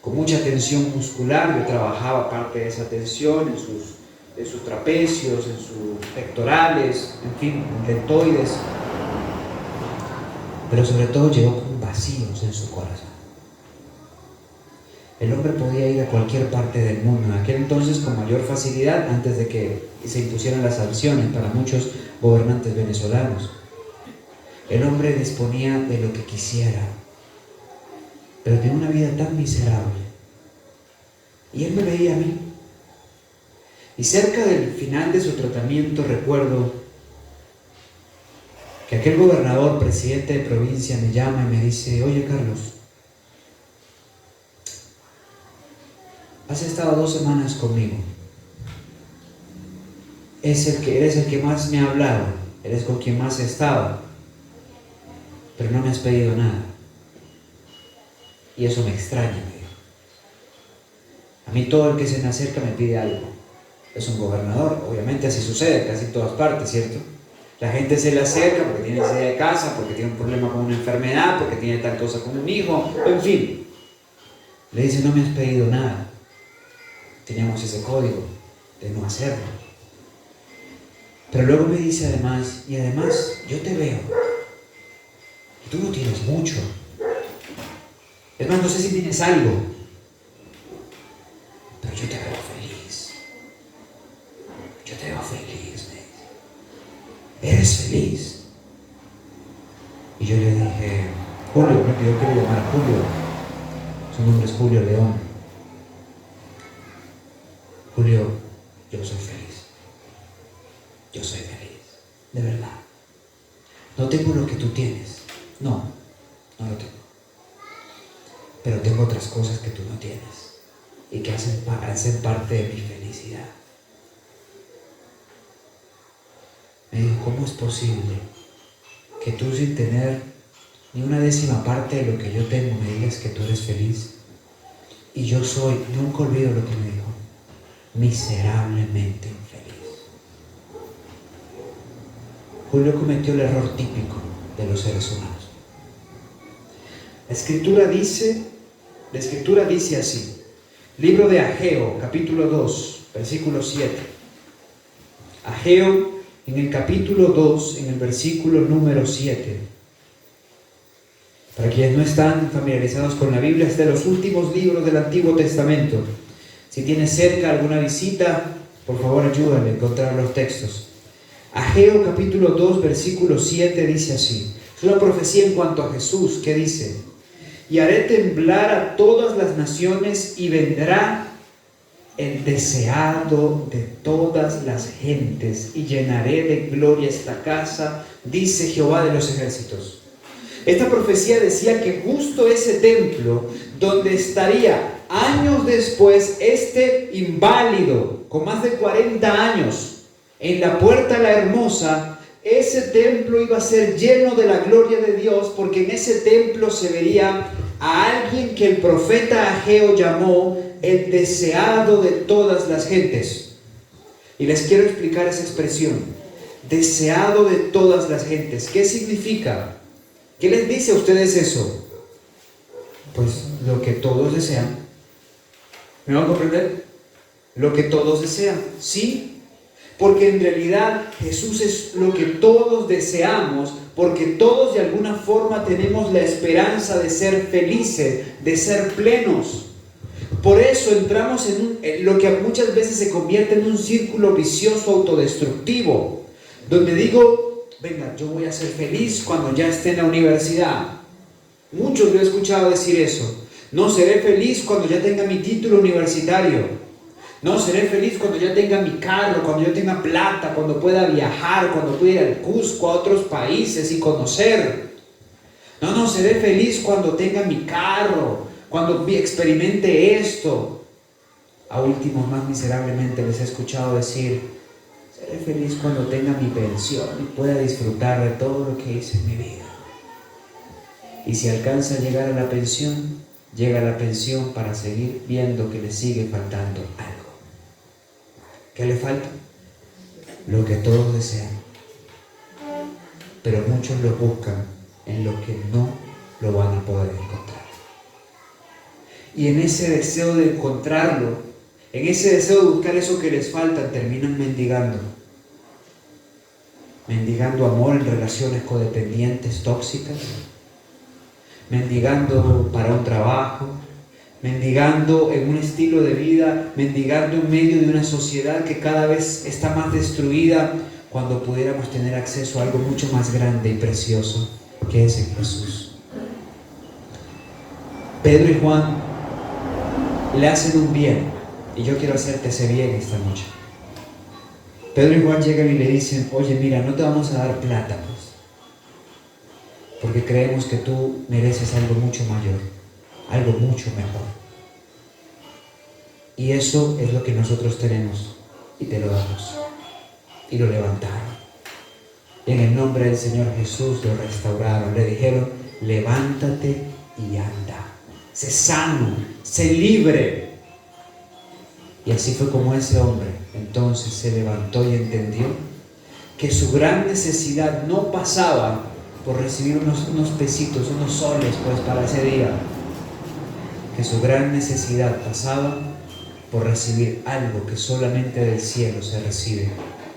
con mucha tensión muscular. Yo trabajaba parte de esa tensión en sus trapecios, en sus pectorales, en fin, en deltoides. Pero sobre todo llegó con vacíos en su corazón. El hombre podía ir a cualquier parte del mundo, en aquel entonces con mayor facilidad, antes de que se impusieran las sanciones para muchos gobernantes venezolanos. El hombre disponía de lo que quisiera, pero tenía una vida tan miserable. Y él me veía a mí. Y cerca del final de su tratamiento recuerdo que aquel gobernador, presidente de provincia, me llama y me dice: oye, Carlos, has estado 2 semanas conmigo. Eres el que más me ha hablado, eres con quien más he estado, pero no me has pedido nada. Y eso me extraña, me dijo. A mí todo el que se me acerca me pide algo. Es un gobernador, obviamente así sucede casi en todas partes, ¿cierto? La gente se le acerca porque tiene necesidad de casa, porque tiene un problema con una enfermedad, porque tiene tal cosa con un hijo, en fin. Le dice: no me has pedido nada. Teníamos ese código de no hacerlo. Pero luego me dice además yo te veo y tú no tienes mucho. Es más, no sé si tienes algo, pero yo te veo feliz. Yo te veo feliz, me dice. ¿Eres feliz? Y yo le dije: Julio, me pidió que le llamara Julio. Su nombre es Julio León. Julio, yo soy feliz. Yo soy feliz, de verdad. No tengo lo que tú tienes. No lo tengo. Pero tengo otras cosas que tú no tienes. y que hacen parte de mi felicidad. Me dijo, ¿cómo es posible que tú, sin tener ni una décima parte de lo que yo tengo, me digas que tú eres feliz? Y yo soy, nunca olvido lo que me dijo, miserablemente infeliz. Julio cometió el error típico de los seres humanos. La escritura dice así, libro de Ageo, capítulo 2, versículo 7. Ageo, en el capítulo 2, en el versículo número 7. Para quienes no están familiarizados con la Biblia, es de los últimos libros del Antiguo Testamento. Si tienes cerca alguna visita, por favor ayúdame a encontrar los textos. Ageo capítulo 2, versículo 7 dice así. Es una profecía en cuanto a Jesús, que dice: y haré temblar a todas las naciones, y vendrá el deseado de todas las gentes, y llenaré de gloria esta casa, dice Jehová de los ejércitos. Esta profecía decía que justo ese templo, donde estaría años después este inválido, con más de 40 años, en la puerta la hermosa, ese templo iba a ser lleno de la gloria de Dios, porque en ese templo se vería a alguien que el profeta Ageo llamó el deseado de todas las gentes. Y les quiero explicar esa expresión, deseado de todas las gentes. ¿Qué significa? ¿Qué les dice a ustedes eso? Pues lo que todos desean. ¿Me van a comprender? Lo que todos desean, ¿sí? Porque en realidad Jesús es lo que todos deseamos, porque todos de alguna forma tenemos la esperanza de ser felices, de ser plenos. Por eso entramos en lo que muchas veces se convierte en un círculo vicioso autodestructivo, donde digo, venga, yo voy a ser feliz cuando ya esté en la universidad. Muchos lo he escuchado decir eso. No, seré feliz cuando ya tenga mi título universitario. No, seré feliz cuando ya tenga mi carro, cuando yo tenga plata, cuando pueda viajar, cuando pueda ir al Cusco, a otros países y conocer. No, seré feliz cuando tenga mi carro, cuando experimente esto. A últimos, más miserablemente, les he escuchado decir: seré feliz cuando tenga mi pensión y pueda disfrutar de todo lo que hice en mi vida. Y si alcanza a llegar a la pensión, llega a la pensión para seguir viendo que le sigue faltando algo. ¿Qué le falta? Lo que todos desean. Pero muchos lo buscan en lo que no lo van a poder encontrar. Y en ese deseo de encontrarlo, en ese deseo de buscar eso que les falta, terminan mendigando. Mendigando amor en relaciones codependientes, tóxicas. Mendigando para un trabajo. Mendigando en un estilo de vida, mendigando en medio de una sociedad que cada vez está más destruida, cuando pudiéramos tener acceso a algo mucho más grande y precioso, que es en Jesús. Pedro y Juan le hacen un bien, y yo quiero hacerte ese bien esta noche. Pedro y Juan llegan y le dicen: oye, mira, no te vamos a dar plata, pues, porque creemos que tú mereces algo mucho mayor, algo mucho mejor. Y eso es lo que nosotros tenemos, y te lo damos. Y lo levantaron. En el nombre del Señor Jesús lo restauraron. Le dijeron: levántate y anda. Sé sano, sé libre. Y así fue como ese hombre entonces se levantó y entendió que su gran necesidad no pasaba por recibir unos pesitos, unos soles, pues, para ese día. Que su gran necesidad pasaba por recibir algo que solamente del cielo se recibe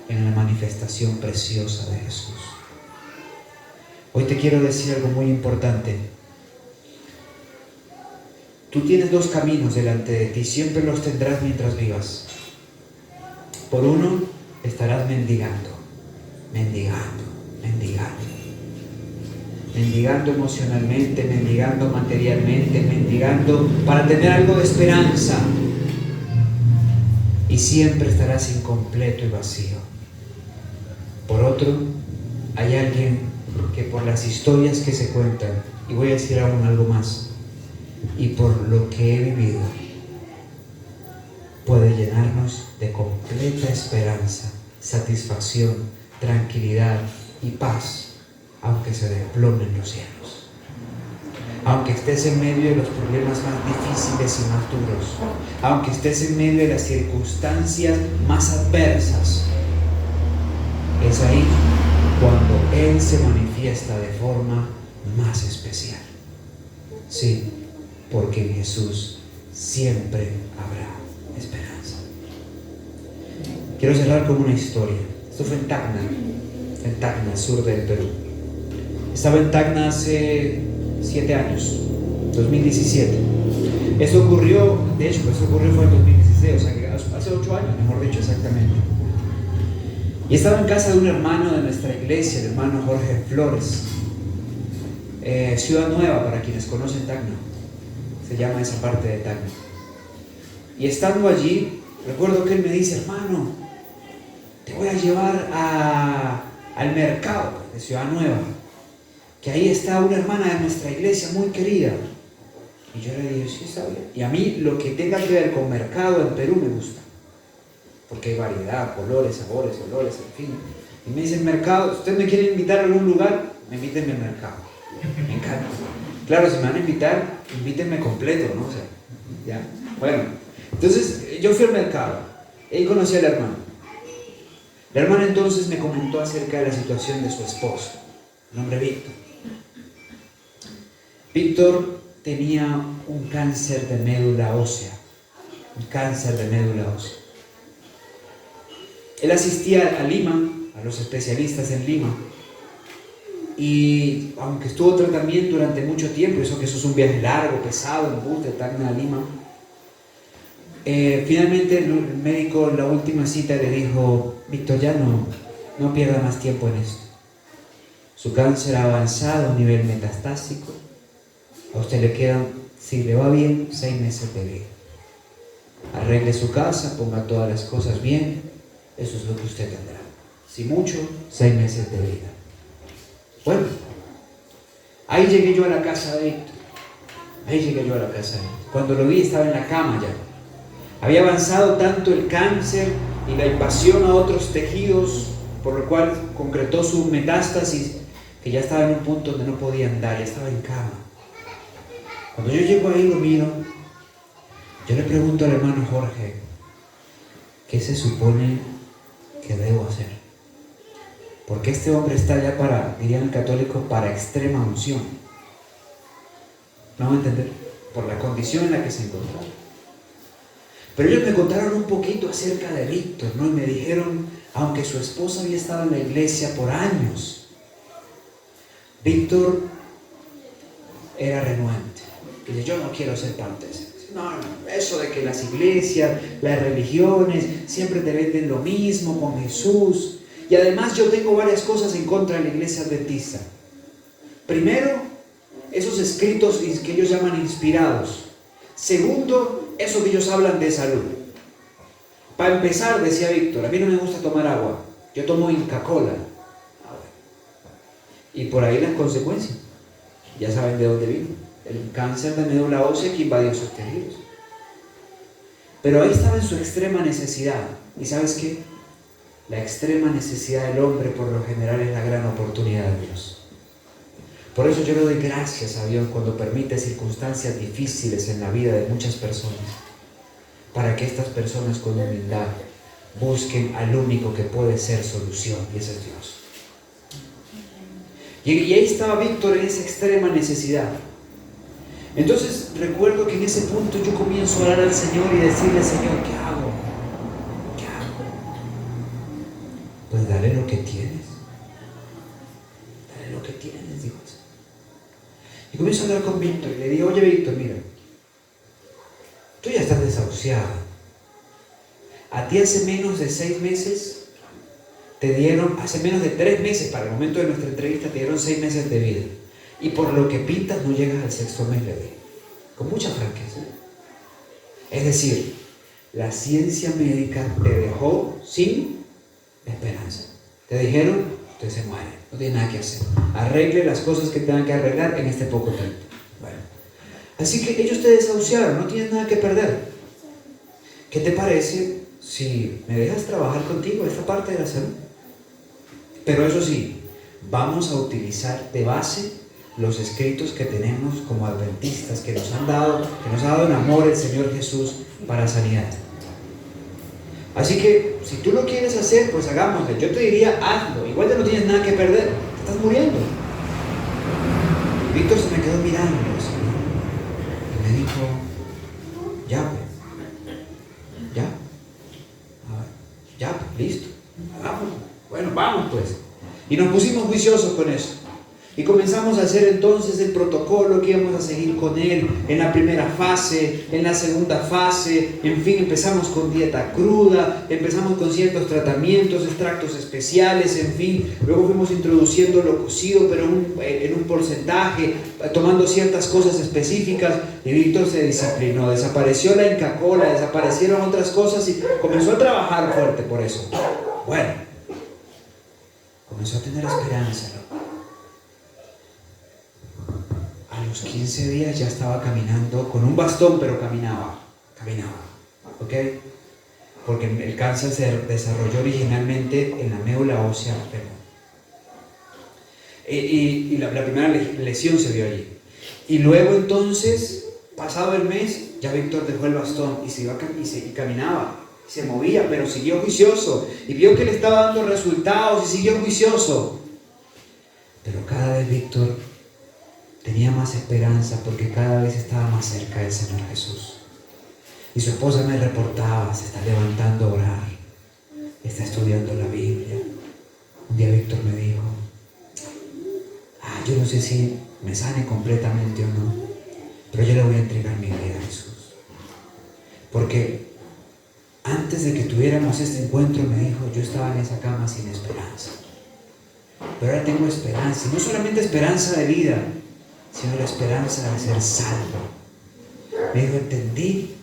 en la manifestación preciosa de Jesús. Hoy te quiero decir algo muy importante. Tú tienes dos caminos delante de ti, siempre los tendrás mientras vivas. Por uno, estarás mendigando emocionalmente, mendigando materialmente, mendigando para tener algo de esperanza. Y siempre estarás incompleto y vacío. Por otro, hay alguien que por las historias que se cuentan, y voy a decir aún algo más, y por lo que he vivido, puede llenarnos de completa esperanza, satisfacción, tranquilidad y paz, aunque se desplomen los cielos. Aunque estés en medio de los problemas más difíciles y más duros, aunque estés en medio de las circunstancias más adversas, es ahí cuando Él se manifiesta de forma más especial. Sí, porque en Jesús siempre habrá esperanza. Quiero cerrar con una historia. Esto fue en Tacna, sur del Perú. Estaba en Tacna hace 7 años, 2017. Eso ocurrió fue en 2016, o sea que hace 8 años, mejor dicho, exactamente. Y estaba en casa de un hermano de nuestra iglesia, el hermano Jorge Flores. Ciudad Nueva, para quienes conocen Tacna, se llama esa parte de Tacna. Y estando allí, recuerdo que él me dice: hermano, te voy a llevar al mercado de Ciudad Nueva, que ahí está una hermana de nuestra iglesia muy querida. Y yo le digo: sí, está bien. Y a mí lo que tenga que ver con mercado en Perú me gusta, porque hay variedad, colores, sabores, olores, en fin. Y me dicen: mercado, ¿usted me quiere invitar a algún lugar? Me invítenme al mercado. Me encanta. Claro, si me van a invitar, invítenme completo, ¿no? O sea, ya. Bueno, entonces yo fui al mercado. Ahí conocí a la hermana. La hermana entonces me comentó acerca de la situación de su esposo, nombre Víctor. Víctor tenía un cáncer de médula ósea. Él asistía a Lima, a los especialistas en Lima, y aunque estuvo tratamiento durante mucho tiempo, eso es un viaje largo, pesado, en bus de Tacna a Lima, finalmente el médico en la última cita le dijo: Víctor, ya no pierda más tiempo en esto. Su cáncer ha avanzado a un nivel metastásico. A usted le quedan, si le va bien, 6 meses de vida. Arregle su casa, ponga todas las cosas bien, eso es lo que usted tendrá. Si mucho, 6 meses de vida. Bueno, ahí llegué yo a la casa de Víctor. Cuando lo vi estaba en la cama ya. Había avanzado tanto el cáncer y la invasión a otros tejidos, por lo cual concretó su metástasis, que ya estaba en un punto donde no podía andar, ya estaba en cama. Cuando yo llego ahí, lo miro, yo le pregunto al hermano Jorge: ¿qué se supone que debo hacer? Porque este hombre está ya para, dirían el católico, para extrema unción. ¿Me van a entender? Por la condición en la que se encontraba. Pero ellos me contaron un poquito acerca de Víctor, ¿no? Y me dijeron, aunque su esposa había estado en la iglesia por años, Víctor era renuente. Dice: yo no quiero ser parte de eso. No, eso de que las iglesias, las religiones, siempre te venden lo mismo con Jesús. Y además yo tengo varias cosas en contra de la iglesia adventista. Primero, esos escritos que ellos llaman inspirados. Segundo, eso que ellos hablan de salud. Para empezar, decía Víctor, a mí no me gusta tomar agua. Yo tomo Inca Kola. Y por ahí las consecuencias. Ya saben de dónde vino. El cáncer de médula ósea que invadió sus tejidos. Pero ahí estaba en su extrema necesidad. ¿Y sabes qué? La extrema necesidad del hombre por lo general es la gran oportunidad de Dios. Por eso yo le doy gracias a Dios cuando permite circunstancias difíciles en la vida de muchas personas, para que estas personas con humildad busquen al único que puede ser solución, y ese es Dios. Y ahí estaba Víctor en esa extrema necesidad. Entonces recuerdo que en ese punto yo comienzo a orar al Señor y decirle: Señor, ¿qué hago? Pues dale lo que tienes. Dale lo que tienes, dijo. Y comienzo a hablar con Víctor y le digo: oye, Víctor, mira, tú ya estás desahuciado. A ti hace menos de 6 meses te dieron, hace menos de 3 meses, para el momento de nuestra entrevista, te dieron 6 meses de vida. Y por lo que pintas no llegas al 6.º mes de vida. Con mucha franqueza. Es decir, la ciencia médica te dejó sin esperanza. Te dijeron: usted se muere, no tiene nada que hacer. Arregle las cosas que tengan que arreglar en este poco tiempo. Bueno, así que ellos te desahuciaron, no tienes nada que perder. ¿qué te parece si me dejas trabajar contigo esta parte de la salud? Pero eso sí, vamos a utilizar de base los escritos que tenemos como adventistas, que nos ha dado en amor el Señor Jesús para sanidad. Así que, si tú lo quieres hacer, pues hagámoslo. Yo te diría, hazlo. Igual ya no tienes nada que perder. Te estás muriendo. Y Víctor se me quedó mirando así, y me dijo, ya, pues. Ya. A ver, ya, pues, listo. Vamos. Bueno, vamos, pues. Y nos pusimos juiciosos con eso. Y comenzamos a hacer entonces el protocolo que íbamos a seguir con él en la primera fase, en la segunda fase, en fin, empezamos con dieta cruda, empezamos con ciertos tratamientos, extractos especiales, en fin, luego fuimos introduciendo lo cocido, pero en un porcentaje, tomando ciertas cosas específicas, y Víctor se disciplinó, desapareció la Inca Kola, desaparecieron otras cosas y comenzó a trabajar fuerte por eso. Bueno, comenzó a tener esperanza, ¿no? A los 15 días ya estaba caminando con un bastón, pero caminaba, ¿ok? Porque el cáncer se desarrolló originalmente en la médula ósea femoral. Y la primera lesión se dio allí. Y luego entonces, pasado el mes, ya Víctor dejó el bastón y caminaba, y se movía, pero siguió juicioso. Y vio que le estaba dando resultados y siguió juicioso. Pero cada vez Víctor tenía más esperanza porque cada vez estaba más cerca del Señor Jesús. Y su esposa me reportaba, se está levantando a orar, está estudiando la Biblia. Un día Víctor me dijo, yo no sé si me sane completamente o no, pero yo le voy a entregar mi vida a Jesús. Porque antes de que tuviéramos este encuentro, me dijo, yo estaba en esa cama sin esperanza. Pero ahora tengo esperanza, y no solamente esperanza de vida, sino la esperanza de ser salvo. Me dijo, entendí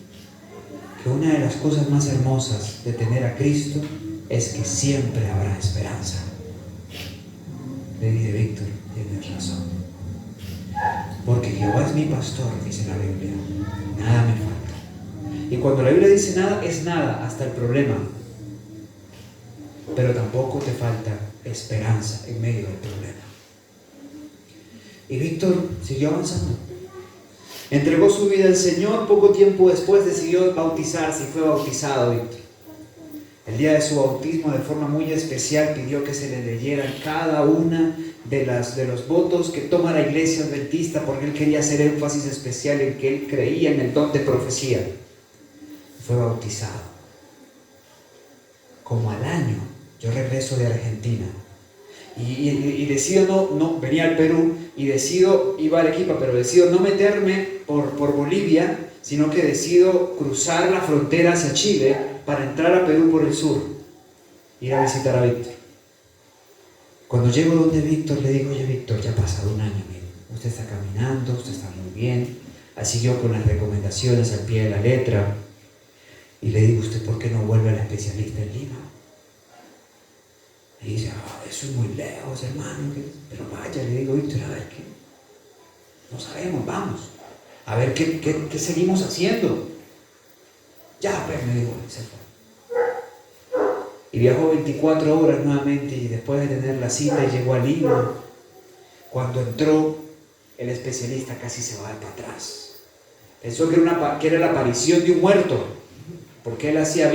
que una de las cosas más hermosas de tener a Cristo es que siempre habrá esperanza. Le dije, Víctor, tienes razón. Porque Jehová es mi pastor, dice la Biblia, nada me falta. Y cuando la Biblia dice nada, es nada, hasta el problema. Pero tampoco te falta esperanza en medio del problema. Y Víctor siguió avanzando. Entregó su vida al Señor. Poco tiempo después decidió bautizarse y fue bautizado Víctor. El día de su bautismo, de forma muy especial, pidió que se le leyeran cada una de los votos que toma la iglesia adventista, porque él quería hacer énfasis especial en que él creía en el don de profecía. Fue bautizado. Como al año, yo regreso de Argentina. Y decido no venía al Perú y iba a Arequipa, pero decido no meterme por Bolivia, sino que decido cruzar la frontera hacia Chile para entrar a Perú por el sur, ir a visitar a Víctor. Cuando llego donde Víctor, le digo, oye Víctor, ya ha pasado un año, mire, usted está caminando, usted está muy bien, siguió con las recomendaciones al pie de la letra, y le digo, ¿usted por qué no vuelve al especialista en Lima? Y dice, eso es muy lejos, hermano. Pero vaya, le digo, Víctor, a ver, no sabemos, vamos. A ver, ¿qué seguimos haciendo? Ya, pues, me dijo, se fue. Y viajó 24 horas nuevamente y después de tener la cita llegó a Lima. Cuando entró, el especialista casi se va para atrás. Pensó que era la aparición de un muerto. Porque él hacía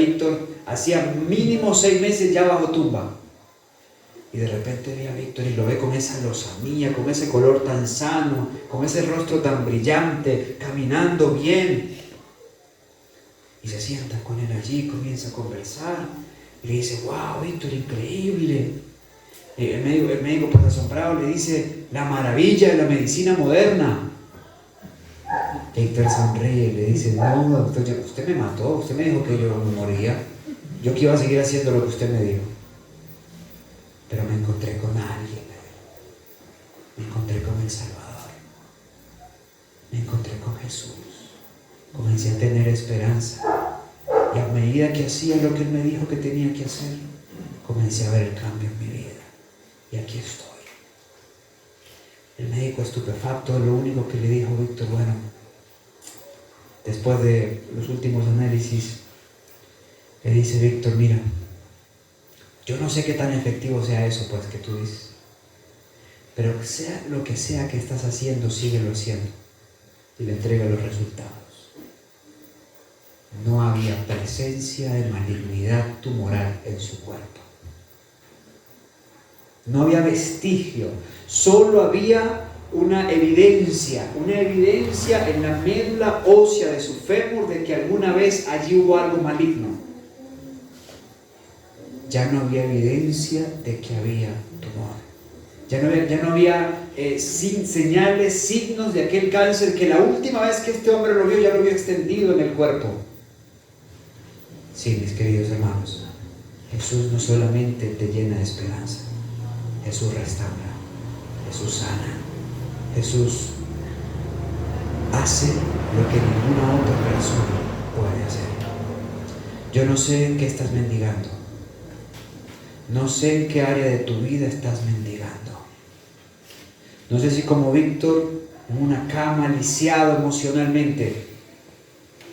mínimo 6 meses ya bajo tumba. Y de repente ve a Víctor y lo ve con esa lozanía, con ese color tan sano, con ese rostro tan brillante, caminando bien. Y se sienta con él allí, comienza a conversar. Y le dice, wow, Víctor, increíble. El médico pues asombrado le dice, la maravilla de la medicina moderna. Víctor sonríe y le dice, no, usted me mató, usted me dijo que yo me moría. Yo que iba a seguir haciendo lo que usted me dijo. Pero me encontré con alguien, me encontré con el Salvador, me encontré con Jesús, comencé a tener esperanza y a medida que hacía lo que Él me dijo que tenía que hacer, comencé a ver el cambio en mi vida y aquí estoy. El médico estupefacto, lo único que le dijo, Víctor, bueno, después de los últimos análisis, Le dice: Víctor, mira, yo no sé qué tan efectivo sea eso pues que tú dices, pero sea lo que sea que estás haciendo, síguelo haciendo. Y le entrega los resultados. No había presencia de malignidad tumoral en su cuerpo. No había vestigio, solo había una evidencia en la médula ósea de su fémur de que alguna vez allí hubo algo maligno. Ya no había evidencia de que había tumor. Ya no había señales, signos de aquel cáncer que la última vez que este hombre lo vio ya lo había extendido en el cuerpo. Sí, mis queridos hermanos, Jesús no solamente te llena de esperanza, Jesús restaura, Jesús sana, Jesús hace lo que ninguna otra persona puede hacer. Yo no sé en qué estás mendigando, no sé en qué área de tu vida estás mendigando. No sé si como Víctor, en una cama, lisiado emocionalmente.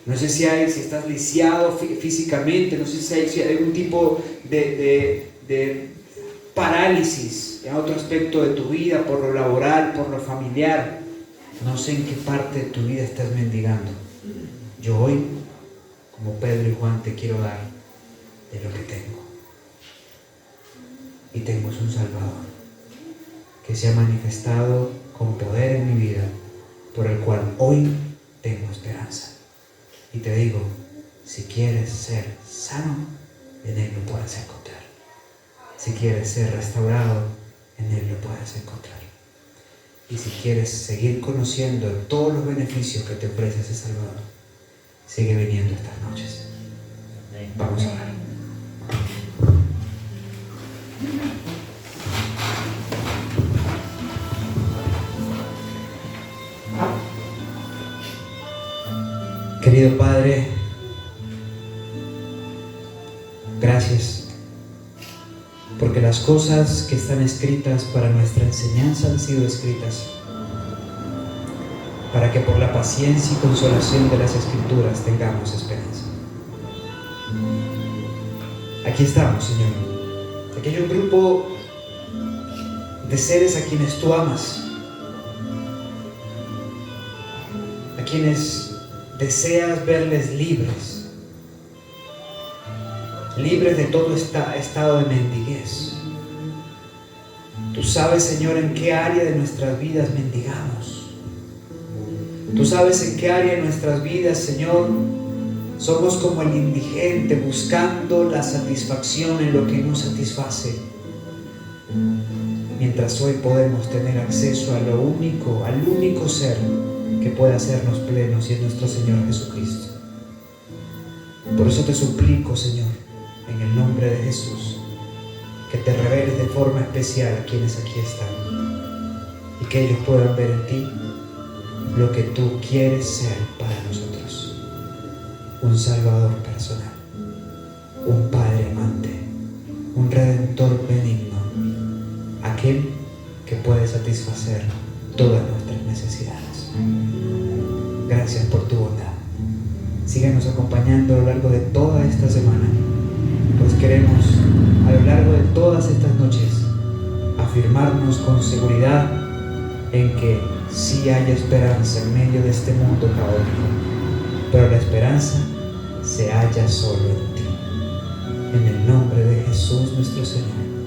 No sé si estás lisiado físicamente, no sé si hay algún tipo de parálisis en otro aspecto de tu vida, por lo laboral, por lo familiar. No sé en qué parte de tu vida estás mendigando. Yo hoy, como Pedro y Juan, te quiero dar de lo que tengo. Y tengo un Salvador que se ha manifestado con poder en mi vida, por el cual hoy tengo esperanza. Y te digo, si quieres ser sano, en Él lo puedes encontrar. Si quieres ser restaurado, en Él lo puedes encontrar. Y si quieres seguir conociendo todos los beneficios que te ofrece ese Salvador, sigue viniendo estas noches. Vamos a orar. Querido Padre, gracias, porque las cosas que están escritas para nuestra enseñanza han sido escritas, para que por la paciencia y consolación de las Escrituras tengamos esperanza. Aquí estamos, Señor. Aquí hay un grupo de seres a quienes tú amas, a quienes deseas verles libres de todo estado de mendiguez. Tú sabes, Señor, en qué área de nuestras vidas mendigamos. Tú sabes en qué área de nuestras vidas, Señor, somos como el indigente buscando la satisfacción en lo que nos satisface, mientras hoy podemos tener acceso al único ser que puede hacernos plenos, y es nuestro Señor Jesucristo. Por eso te suplico, Señor, en el nombre de Jesús, que te reveles de forma especial a quienes aquí están, y que ellos puedan ver en ti lo que tú quieres ser para nosotros: un Salvador personal, un Padre amante, un Redentor benigno, aquel que puede satisfacer todas nuestras necesidades. Gracias por tu bondad. Síguenos acompañando a lo largo de toda esta semana, pues queremos a lo largo de todas estas noches afirmarnos con seguridad en que sí hay esperanza en medio de este mundo caótico, pero la esperanza se halla solo en ti. En el nombre de Jesús nuestro Señor.